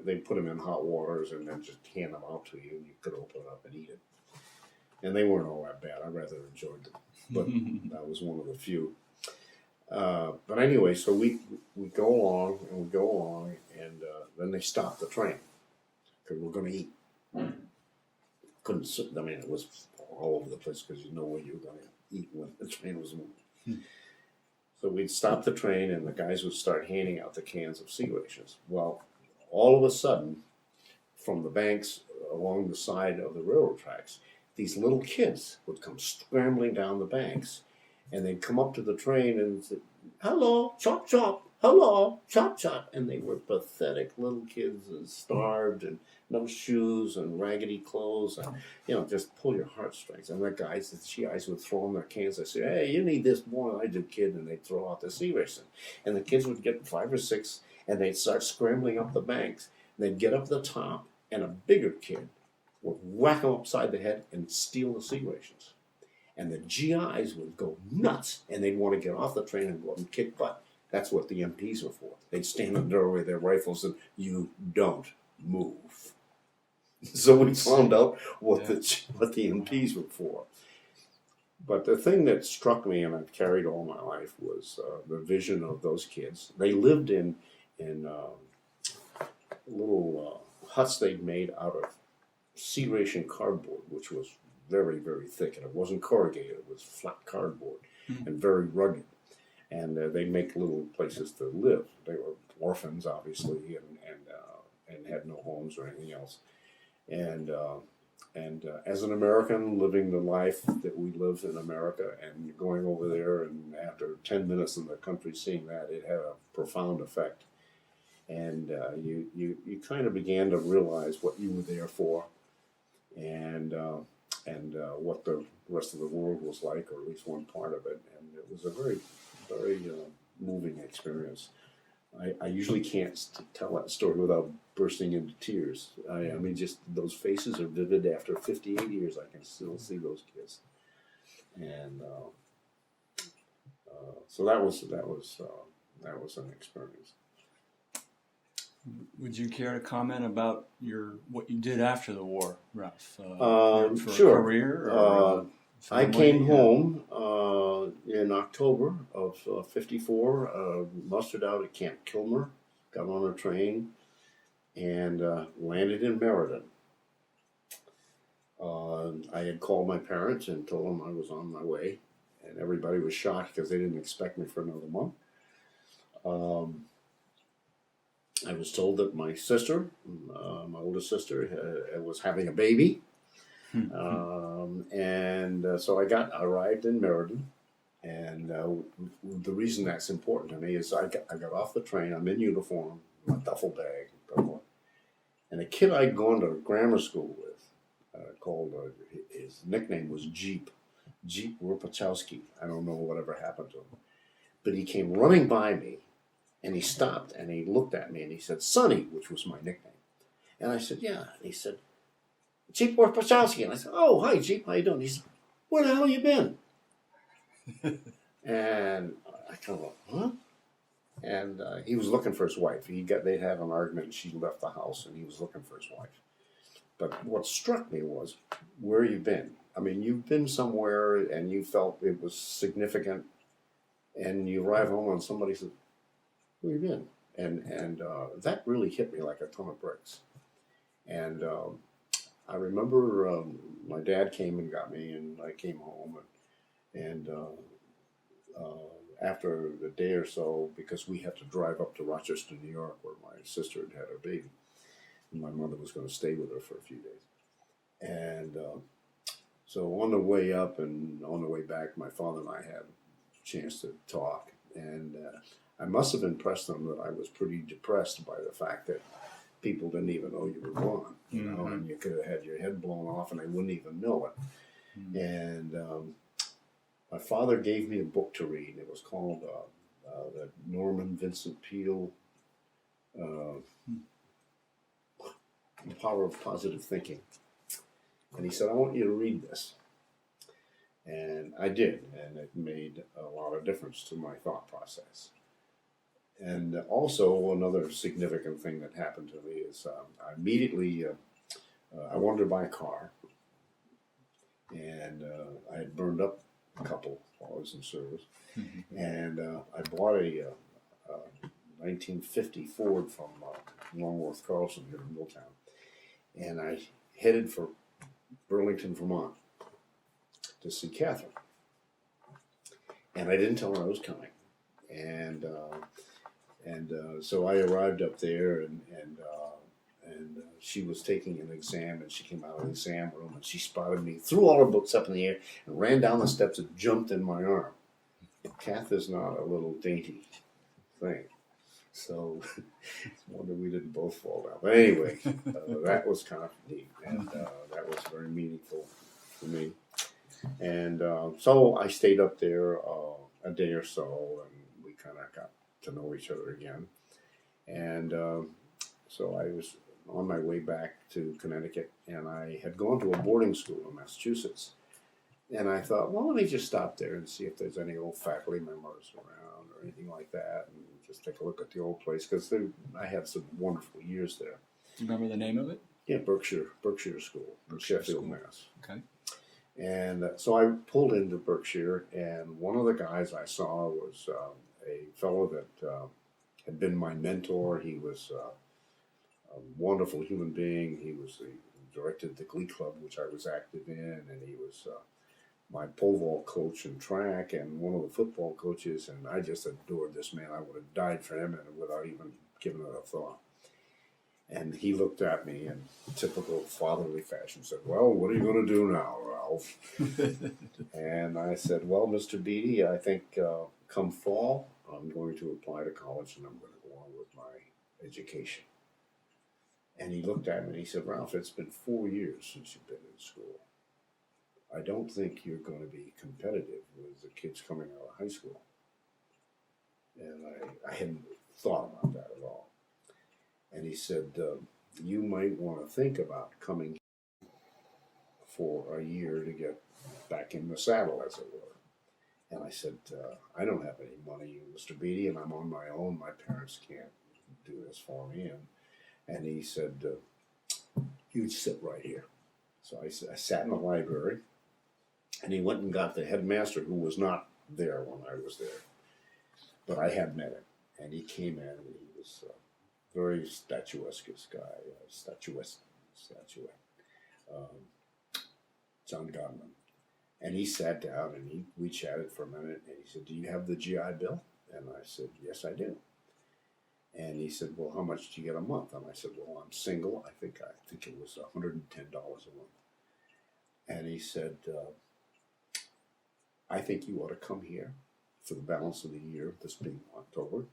[SPEAKER 3] they put them in hot waters and then just hand them out to you, and you could open it up and eat it. And they weren't all that bad. I rather enjoyed them, but that was one of the few. But anyway, so we go along, and then they stop the train because we're going to eat. Couldn't sit, I mean, it was all over the place because you know where you're going to eat when the train was moving. So we'd stop the train, and the guys would start handing out the cans of sea rations. Well, all of a sudden, from the banks along the side of the railroad tracks, these little kids would come scrambling down the banks, and they'd come up to the train and say, "Hello, chop chop, hello, chop chop." And they were pathetic little kids and starved and no shoes and raggedy clothes, and just pull your heartstrings. And the guys, the GIs would throw them their cans. They say, "Hey, you need this more than I do, kid," and they'd throw out the sea ration. And the kids would get 5 or 6, and they'd start scrambling up the banks. They'd get up the top, and a bigger kid would whack them upside the head and steal the sea rations. And the GIs would go nuts, and they'd want to get off the train and go up and kick butt. That's what the MPs were for. They'd stand in the doorway with their rifles and, "You don't move." So we found out what the MPs were for. But the thing that struck me, and I've carried all my life, was the vision of those kids. They lived in little huts they'd made out of sea ration cardboard, which was very, very thick, and it wasn't corrugated. It was flat cardboard and very rugged. And they make little places to live. They were orphans, obviously, and had no homes or anything else. And as an American, living the life that we live in America and going over there, and after 10 minutes in the country seeing that, it had a profound effect. And you kind of began to realize what you were there for, and what the rest of the world was like, or at least one part of it. And it was a very, very moving experience. I usually can't tell that story without bursting into tears. I mean, just those faces are vivid. After 58 years, I can still see those kids. And so that was an experience.
[SPEAKER 1] Would you care to comment about what you did after the war, Ralph? For
[SPEAKER 3] Sure.
[SPEAKER 1] a career?
[SPEAKER 3] I came home in October of '54, mustered out at Camp Kilmer, got on a train, and landed in Meriden. I had called my parents and told them I was on my way, and everybody was shocked because they didn't expect me for another month. I was told that my sister, my oldest sister, was having a baby. So I arrived in Meriden, and the reason that's important to me is I got off the train, I'm in uniform, my duffel bag, and a kid I'd gone to grammar school with, his nickname was Jeep Rupachowski. I don't know whatever happened to him, but he came running by me, and he stopped, and he looked at me, and he said, "Sonny," which was my nickname. And I said, "Yeah." And he said, "Jeep Rupachowski." And I said, "Oh, hi, Jeep, how you doing?" He said, "Where the hell you been?" And I kind of went, "Huh?" And he was looking for his wife. They'd had an argument, and she left the house, and he was looking for his wife. But what struck me was, where you been? I mean, you've been somewhere, and you felt it was significant, and you arrive home, and somebody said, "Where you been?" And that really hit me like a ton of bricks. And I remember my dad came and got me, and I came home, and after a day or so, because we had to drive up to Rochester, New York, where my sister had had her baby, and my mother was going to stay with her for a few days. And so on the way up and on the way back, my father and I had a chance to talk, and I must have impressed them that I was pretty depressed by the fact that people didn't even know you were gone, and you could have had your head blown off and they wouldn't even know it. Mm-hmm. And my father gave me a book to read. It was called the Norman Vincent Peale, The Power of Positive Thinking. And he said, "I want you to read this." And I did, and it made a lot of difference to my thought process. And also another significant thing that happened to me is I immediately, I wanted to buy a car, and I had burned up a couple while I was in service, and I bought a 1950 Ford from Longworth Carlson here in Milltown, and I headed for Burlington, Vermont to see Catherine, and I didn't tell her I was coming, and so I arrived up there, and she was taking an exam, and she came out of the exam room, and she spotted me, threw all her books up in the air, and ran down the steps and jumped in my arm. Kath is not a little dainty thing, so it's a wonder we didn't both fall down. But anyway, that was kind of neat, and that was very meaningful for me. And so I stayed up there a day or so, and we kind of got to know each other again. And so I was on my way back to Connecticut, and I had gone to a boarding school in Massachusetts. And I thought, well, let me just stop there and see if there's any old faculty members around or anything like that, and just take a look at the old place, because I had some wonderful years there.
[SPEAKER 1] Do you remember the name of it?
[SPEAKER 3] Yeah, Berkshire School in Sheffield, Mass.
[SPEAKER 1] Okay.
[SPEAKER 3] And so I pulled into Berkshire, and one of the guys I saw was a fellow that had been my mentor. He was a wonderful human being. He directed the Glee Club, which I was active in, and he was my pole vault coach in track and one of the football coaches, and I just adored this man. I would have died for him and without even giving it a thought. And he looked at me in typical fatherly fashion, said, "Well, what are you going to do now, Ralph?" And I said, "Well, Mr. Beatty, I think come fall, I'm going to apply to college and I'm going to go on with my education." And he looked at me and he said, "Ralph, it's been 4 years since you've been in school. I don't think you're going to be competitive with the kids coming out of high school." And I hadn't thought about that at all. And he said, "You might want to think about coming for a year to get back in the saddle, as it were." And I said, "I don't have any money, Mr. Beatty, and I'm on my own. My parents can't do this for me." And he said, "You'd sit right here." So I sat in the library, and he went and got the headmaster, who was not there when I was there, but I had met him. And he came in, and he was very statuesque guy, statuette, John Godman. And he sat down and we chatted for a minute, and he said, "Do you have the GI Bill?" And I said, "Yes, I do." And he said, "Well, how much do you get a month?" And I said, "Well, I'm single. I think it was $110 a month." And he said, "I think you ought to come here for the balance of the year, this being October."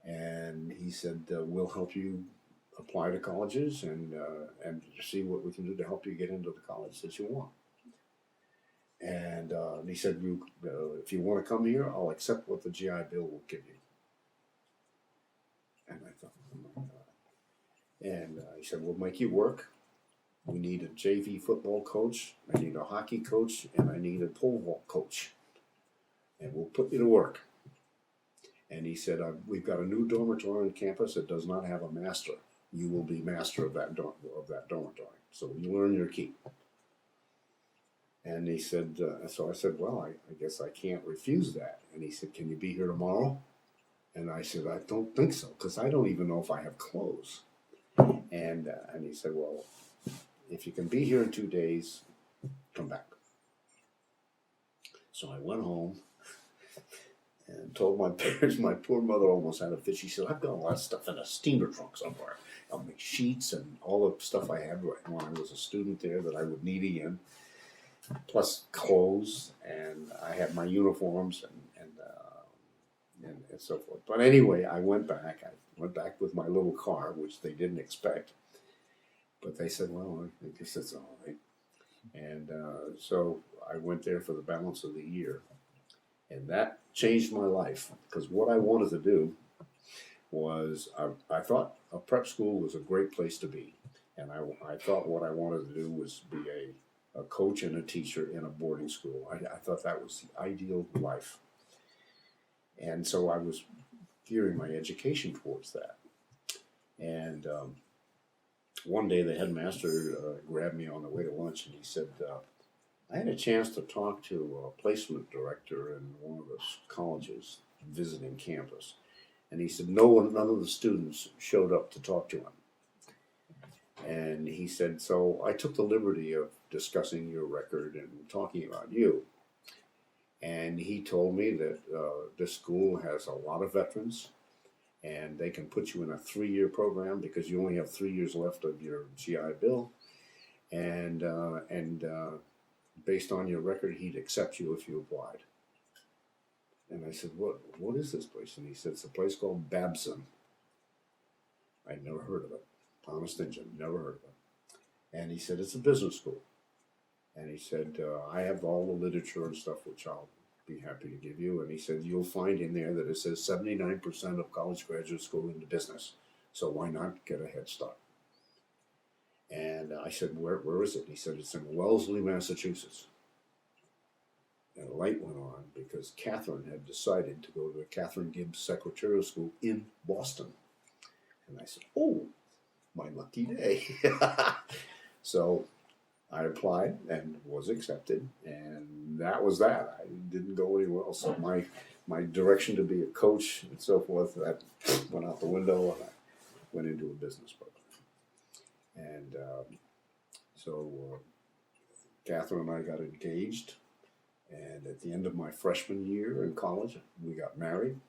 [SPEAKER 3] And he said, "We'll help you apply to colleges and see what we can do to help you get into the college that you want." And he said, "If you want to come here, I'll accept what the GI Bill will give you." And I thought, "Oh my God." And he said, "We'll make you work. We need a JV football coach, I need a hockey coach, and I need a pole vault coach. And we'll put you to work." And he said, "We've got a new dormitory on campus that does not have a master. You will be master of that dormitory. So you earn your keep." And he said, so I said, "Well, I guess I can't refuse that." And he said, "Can you be here tomorrow?" And I said, "I don't think so, because I don't even know if I have clothes." And he said, "Well, if you can be here in 2 days, come back." So I went home and told my parents. My poor mother almost had a fit. She said, "I've got a lot of stuff in a steamer trunk somewhere. I'll make sheets and all the stuff I had when I was a student there that I would need again, plus clothes, and I had my uniforms and so forth." But anyway, I went back. I went back with my little car, which they didn't expect. But they said, "Well, I guess it's all right." And so I went there for the balance of the year. And that changed my life, because what I wanted to do was, I thought a prep school was a great place to be. And I thought what I wanted to do was be a coach and a teacher in a boarding school. I thought that was the ideal life. And so I was gearing my education towards that. And one day the headmaster grabbed me on the way to lunch, and he said, I had a chance to talk to a placement director in one of the colleges visiting campus. And he said, none of the students showed up to talk to him. And he said, "So I took the liberty of discussing your record and talking about you." And he told me that this school has a lot of veterans, and they can put you in a 3-year program because you only have 3 years left of your GI Bill. And based on your record, he'd accept you if you applied. And I said, what is this place?" And he said, "It's a place called Babson." I'd never heard of it. Honest Injun, never heard of it. And he said, "It's a business school." And he said, "I have all the literature and stuff, which I'll be happy to give you." And he said, "You'll find in there that it says 79% of college graduates go into business. So why not get a head start?" And I said, where is it?" And he said, "It's in Wellesley, Massachusetts." And a light went on, because Catherine had decided to go to the Catherine Gibbs Secretarial School in Boston. And I said, "Oh, my lucky day." So I applied and was accepted, and that was that. I didn't go anywhere else. So my direction to be a coach and so forth, that went out the window, and I went into a business program. And so Catherine and I got engaged, and at the end of my freshman year in college, we got married.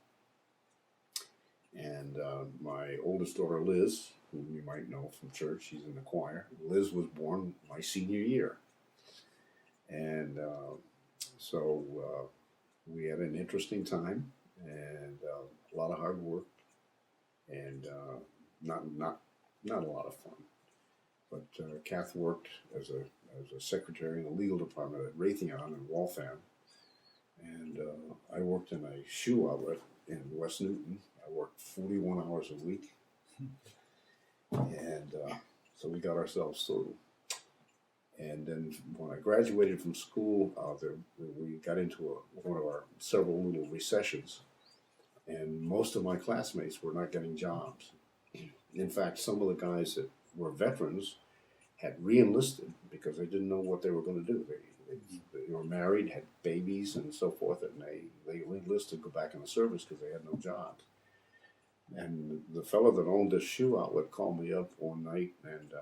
[SPEAKER 3] And my oldest daughter, Liz, whom you might know from church. She's in the choir. Liz was born my senior year. And so we had an interesting time and a lot of hard work and not a lot of fun. But Kath worked as a secretary in the legal department at Raytheon in Waltham. And I worked in a shoe outlet in West Newton. I worked 41 hours a week. And so we got ourselves through. And then when I graduated from school, we got into one of our several little recessions. And most of my classmates were not getting jobs. In fact, some of the guys that were veterans had re-enlisted because they didn't know what they were going to do. They were married, had babies, and so forth, and they enlisted to go back in the service because they had no jobs. And the fellow that owned this shoe outlet called me up one night and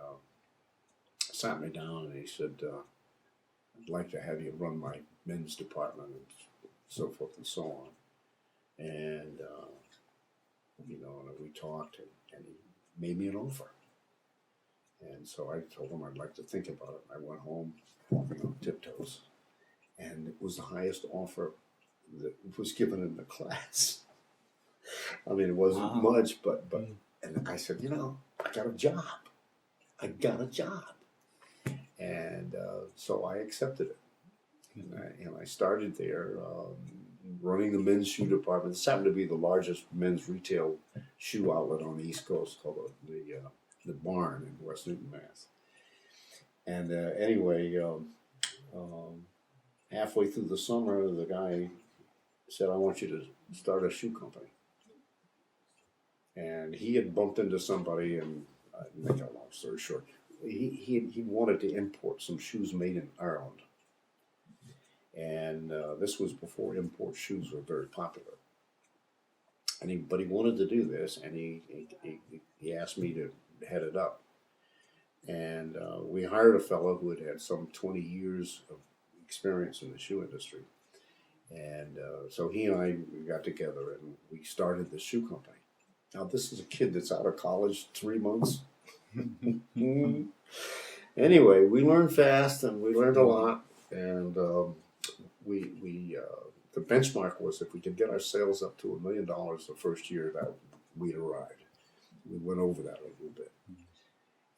[SPEAKER 3] sat me down, and he said, "I'd like to have you run my men's department," and so forth and so on. And and we talked, and he made me an offer. And so I told him I'd like to think about it. I went home, walking on tiptoes, and it was the highest offer that was given in the class. I mean, it wasn't much, but and I said, I got a job. I got a job. And so I accepted it. And I started there running the men's shoe department. This happened to be the largest men's retail shoe outlet on the East Coast, called the Barn in West Newton, Mass. And anyway, halfway through the summer, the guy said, "I want you to start a shoe company." And he had bumped into somebody, and make a long story short, he wanted to import some shoes made in Ireland. And this was before import shoes were very popular. But he wanted to do this, and he asked me to head it up. And we hired a fellow who had some 20 years of experience in the shoe industry. And so he and I got together, and we started the shoe company. Now, this is a kid that's out of college 3 months. Anyway, we learned fast, and we learned a lot. And the benchmark was if we could get our sales up to $1 million the first year, that we'd arrived. We went over that a little bit.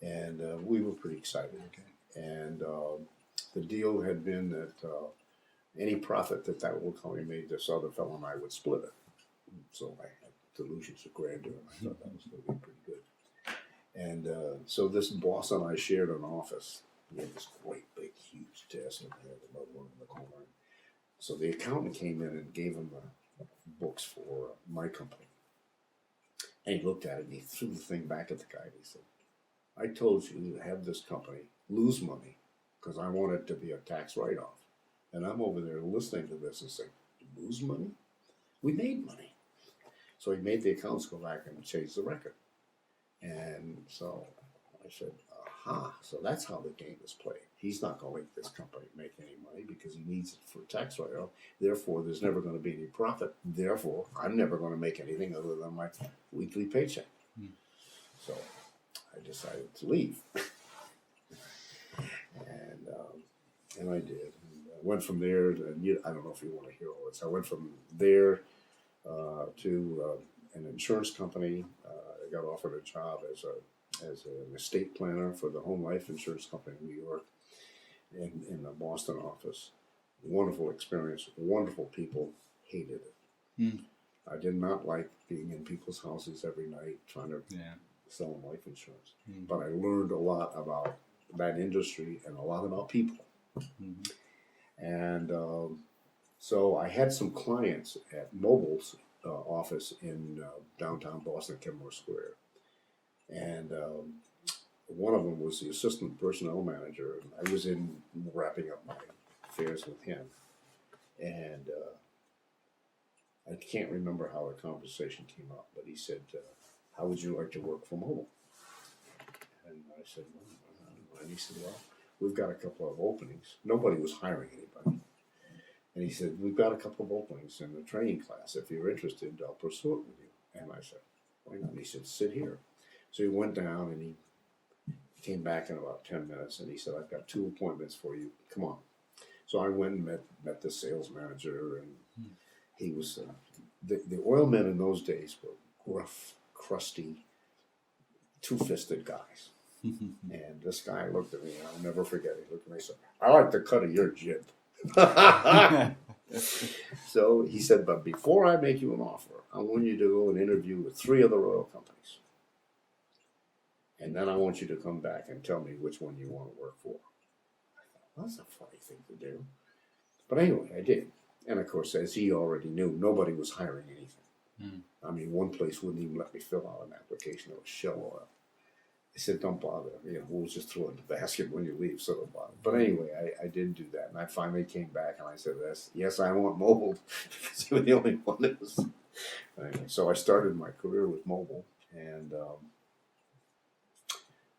[SPEAKER 3] And we were pretty excited. Okay. And the deal had been that any profit that little company made, this other fellow and I would split it. So I had delusions of grandeur, and I thought that was going to be pretty good. And so this boss and I shared an office. We had this great, big, huge desk, and we had another one in the corner. So the accountant came in and gave him the books for my company. And he looked at it, and he threw the thing back at the guy, and he said, "I told you to have this company lose money because I want it to be a tax write-off. And I'm over there listening to this and saying, lose money? We made money." So he made the accountants go back and change the record. And so I said, aha, so that's how the game is played. He's not going to let this company make any money because he needs it for tax write-off. Therefore, there's never going to be any profit. Therefore, I'm never going to make anything other than my weekly paycheck. So I decided to leave. And I did. And I went from there, I don't know if you want to hear all this. I went from there to an insurance company. I got offered a job as an estate planner for the home life insurance company in New York, in the Boston office. Wonderful experience, wonderful people, hated it. I did not like being in people's houses every night trying to sell them life insurance. But I learned a lot about that industry and a lot about people. And so I had some clients at Mobile's office in downtown Boston, Kenmore Square. And one of them was the assistant personnel manager. And I was in wrapping up my affairs with him. And I can't remember how the conversation came up, but he said, "How would you like to work for Mobile?" And I said, well, and he said, "Well, we've got a couple of openings." Nobody was hiring anybody. And he said, "We've got a couple of openings in the training class. If you're interested, I'll pursue it with you." And I said, "Why not?" And he said, "Sit here." So he went down and he came back in about 10 minutes and he said, I've got 2 appointments for you. Come on. So I went and met the sales manager, and he was, the oil men in those days were gruff, crusty, two-fisted guys. And this guy looked at me, and I'll never forget it. He looked at me and said, I like the cut of your jib. So he said, but before I make you an offer, I want you to go and interview with 3 other oil companies. And then I want you to come back and tell me which one you want to work for. I thought, well, that's a funny thing to do. But anyway, I did. And of course, as he already knew, nobody was hiring anything. I mean, one place wouldn't even let me fill out an application. It was Shell Oil. They said, don't bother. We'll just throw it in the basket when you leave, so don't bother. But anyway, I did do that. And I finally came back and I said, yes, I want mobile. Because you were the only one that was. Anyway, so I started my career with mobile and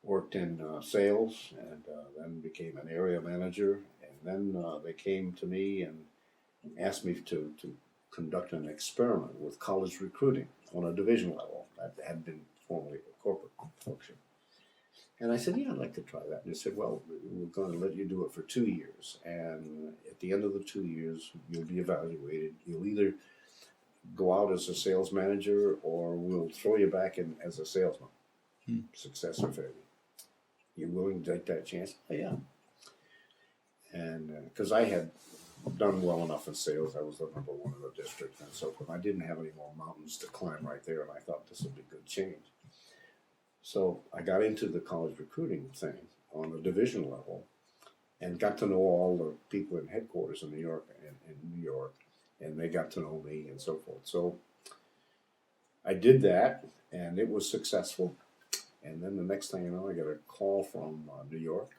[SPEAKER 3] worked in sales, and then became an area manager. And then they came to me and asked me to conduct an experiment with college recruiting on a division level. That had been formerly a corporate function. And I said, yeah, I'd like to try that. And they said, well, we're going to let you do it for 2 years. And at the end of the 2 years, you'll be evaluated. You'll either go out as a sales manager or we'll throw you back in as a salesman. Success or failure. You willing to take that chance? Oh, yeah. And because I had done well enough in sales, I was the number 1 in the district and so forth. I didn't have any more mountains to climb right there, and I thought this would be good change. So I got into the college recruiting thing on a division level and got to know all the people in headquarters in New York, and they got to know me and so forth. So I did that, and it was successful. And then the next thing you know, I got a call from New York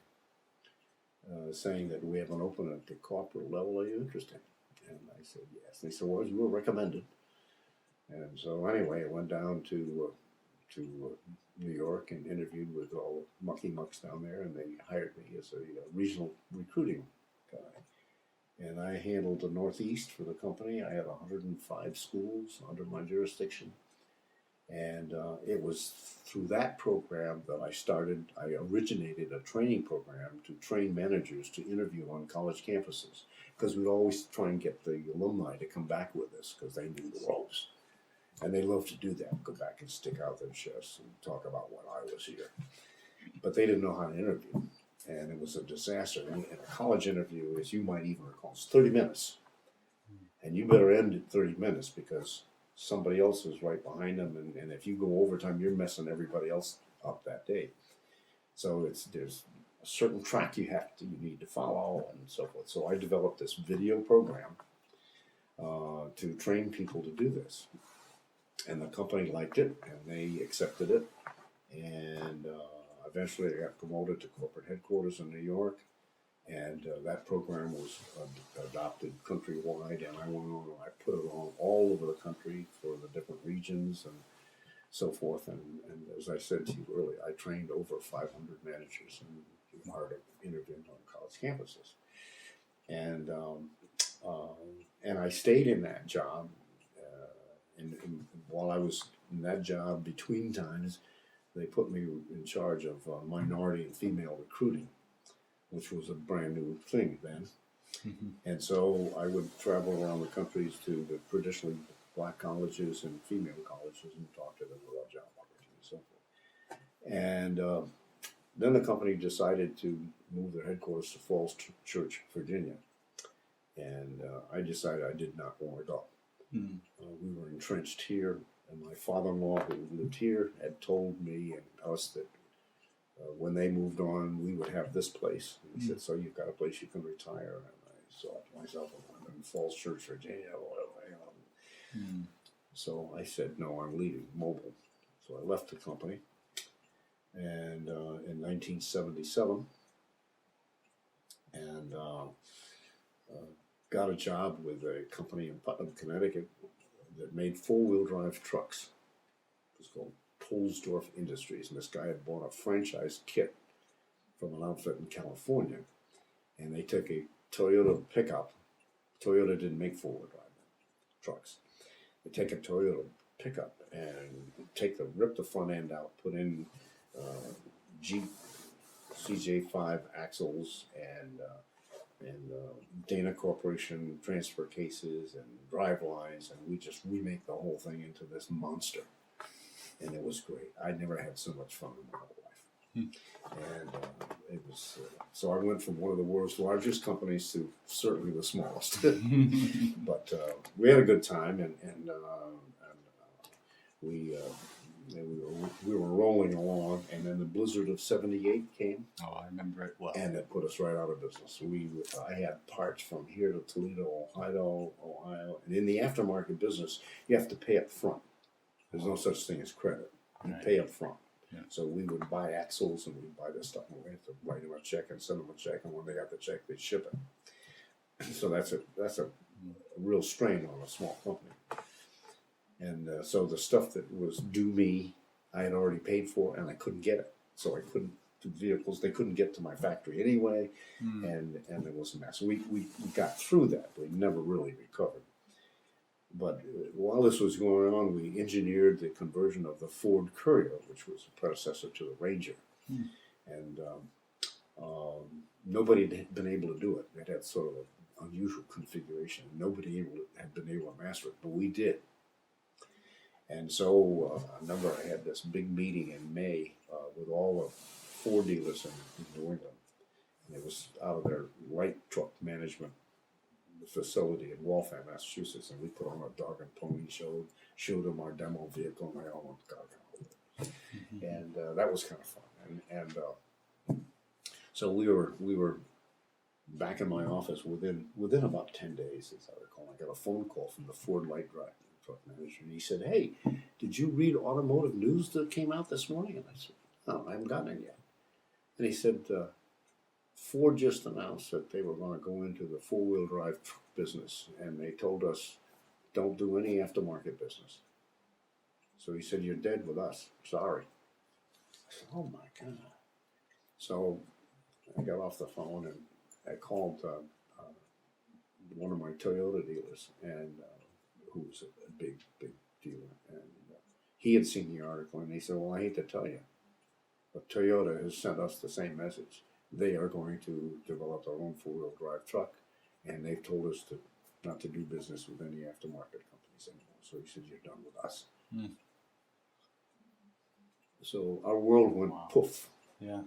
[SPEAKER 3] saying that we have an opening at the corporate level. Are you interested? And I said yes. And they said, well, you were recommended. And so anyway, I went down to New York and interviewed with all the mucky mucks down there, and they hired me as a regional recruiting guy. And I handled the Northeast for the company. I had 105 schools under my jurisdiction. And it was through that program that I originated a training program to train managers to interview on college campuses, because we'd always try and get the alumni to come back with us because they knew the ropes. And they love to do that, go back and stick out their chests and talk about when I was here. But they didn't know how to interview, and it was a disaster. And a college interview, as you might even recall, is 30 minutes. And you better end at 30 minutes because somebody else is right behind them, and if you go overtime, you're messing everybody else up that day. So there's a certain track you need to follow and so forth. So I developed this video program to train people to do this. And the company liked it, and they accepted it. And eventually I got promoted to corporate headquarters in New York. And that program was adopted countrywide, and I went on and I put it on all over the country for the different regions and so forth. And as I said to you earlier, I trained over 500 managers and hard interviewing on college campuses. And I stayed in that job. And while I was in that job, between times, they put me in charge of minority and female recruiting, which was a brand new thing then. And so I would travel around the countries to the traditionally black colleges and female colleges and talk to them about job opportunities and so forth. And then the company decided to move their headquarters to Falls Church, Virginia. And I decided I did not want to go. We were entrenched here, and my father-in-law, who lived here, had told me and us that when they moved on, we would have this place. And he said, so you've got a place you can retire. And I thought to myself, I'm in Falls Church, Virginia. So I said, no, I'm leaving mobile. So I left the company. And in 1977, and got a job with a company in Putnam, Connecticut that made four-wheel drive trucks. It was called Polsdorf Industries, and this guy had bought a franchise kit from an outfit in California, and they took a Toyota pickup. Toyota didn't make four-wheel drive trucks. They take a Toyota pickup and rip the front end out, put in Jeep CJ5 axles and Dana Corporation transfer cases and drive lines, and we just remake the whole thing into this monster. And it was great. I never had so much fun in my whole life. And it was so I went from one of the world's largest companies to certainly the smallest. But we had a good time, and we were rolling along, and then the blizzard of '78 came.
[SPEAKER 1] Oh, I remember it well.
[SPEAKER 3] And it put us right out of business. I had parts from here to Toledo, Ohio, and in the aftermarket business, you have to pay up front. There's no such thing as credit. You pay up front.
[SPEAKER 1] Yeah.
[SPEAKER 3] So we would buy axles and we'd buy this stuff, and we had to write them a check and send them a check, and when they got the check, they'd ship it. So that's a real strain on a small company. And so the stuff that was due me, I had already paid for, and I couldn't get it. So I couldn't do vehicles. They couldn't get to my factory anyway, and it was a mess. We got through that, but we never really recovered. But while this was going on, we engineered the conversion of the Ford Courier, which was a predecessor to the Ranger. And nobody had been able to do it. It had sort of an unusual configuration. Nobody had been able to master it, but we did. And so I remember I had this big meeting in May with all the Ford dealers in New England. And it was out of their light truck management facility in Waltham, Massachusetts. And we put on a dog and pony show, showed them our demo vehicle, and they all went gaga. And that was kind of fun. And so we were back in my office within about 10 days, as I recall. I got a phone call from the Ford light truck manager, and he said, "Hey, did you read automotive news that came out this morning?" And I said, "No, I haven't gotten it yet." And he said, "Ford just announced that they were going to go into the four-wheel drive truck business, and they told us don't do any aftermarket business. So he said, you're dead with us. Sorry." I said, "Oh my God." So I got off the phone and I called one of my Toyota dealers, and who's a big dealer, and he had seen the article, and he said, "Well, I hate to tell you, but Toyota has sent us the same message. They are going to develop their own four-wheel drive truck, and they've told us not to do business with any aftermarket companies anymore." So he said, "You're done with us." So our world went poof.
[SPEAKER 1] Yeah.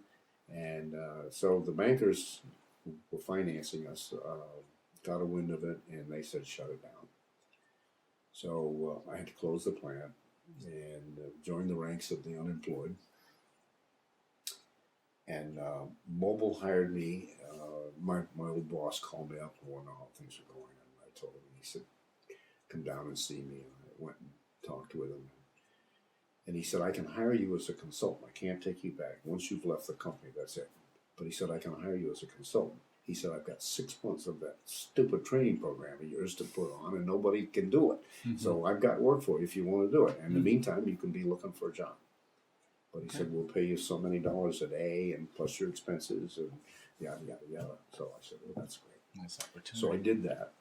[SPEAKER 3] And so the bankers who were financing us got a wind of it, and they said, "Shut it down." So I had to close the plant and join the ranks of the unemployed. And Mobile hired me. My old boss called me up and wanted to know how things were going. And I told him, and he said, "Come down and see me." And I went and talked with him. And he said, "I can hire you as a consultant. I can't take you back. Once you've left the company, that's it." But he said, "I can hire you as a consultant." He said, "I've got 6 months of that stupid training program of yours to put on, and nobody can do it. So I've got work for you if you want to do it. And in the meantime, you can be looking for a job." But he said, "We'll pay you so many dollars a day, and plus your expenses, and yada, yada, yada." So I said, "Well, that's great."
[SPEAKER 1] Nice opportunity.
[SPEAKER 3] So I did that,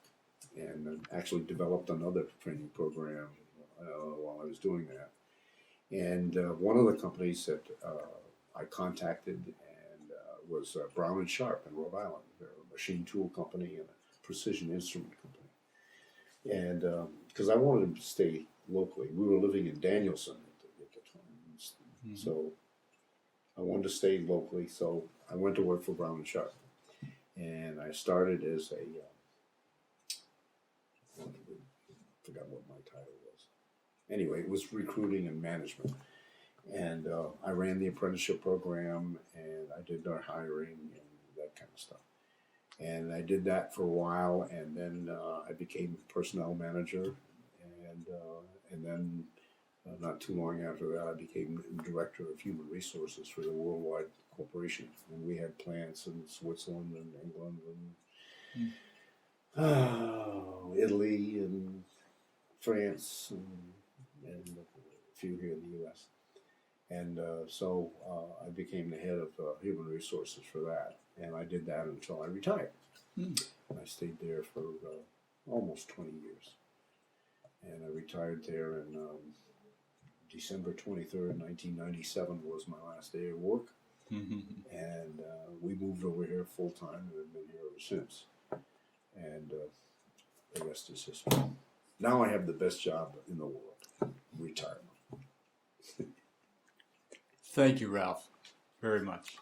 [SPEAKER 3] and actually developed another training program while I was doing that. And one of the companies that I contacted and was Brown and Sharp in Rhode Island. They're a machine tool company and a precision instrument company. And because I wanted to stay locally, we were living in Danielson at the time. So I wanted to stay locally, so I went to work for Brown and Sharp. And I started as I forgot what my title was. Anyway, it was recruiting and management. And I ran the apprenticeship program, and I did our hiring and that kind of stuff. And I did that for a while, and then I became personnel manager, and then not too long after that, I became director of human resources for the worldwide corporation. And we had plants in Switzerland and England and Italy and France and a few here in the U.S. And so I became the head of human resources for that. And I did that until I retired. And I stayed there for almost 20 years. and I retired there in December 23rd, 1997 was my last day of work, and we moved over here full time and have been here ever since. And the rest is history. Now I have the best job in the world, retirement.
[SPEAKER 1] Thank you, Ralph, very much.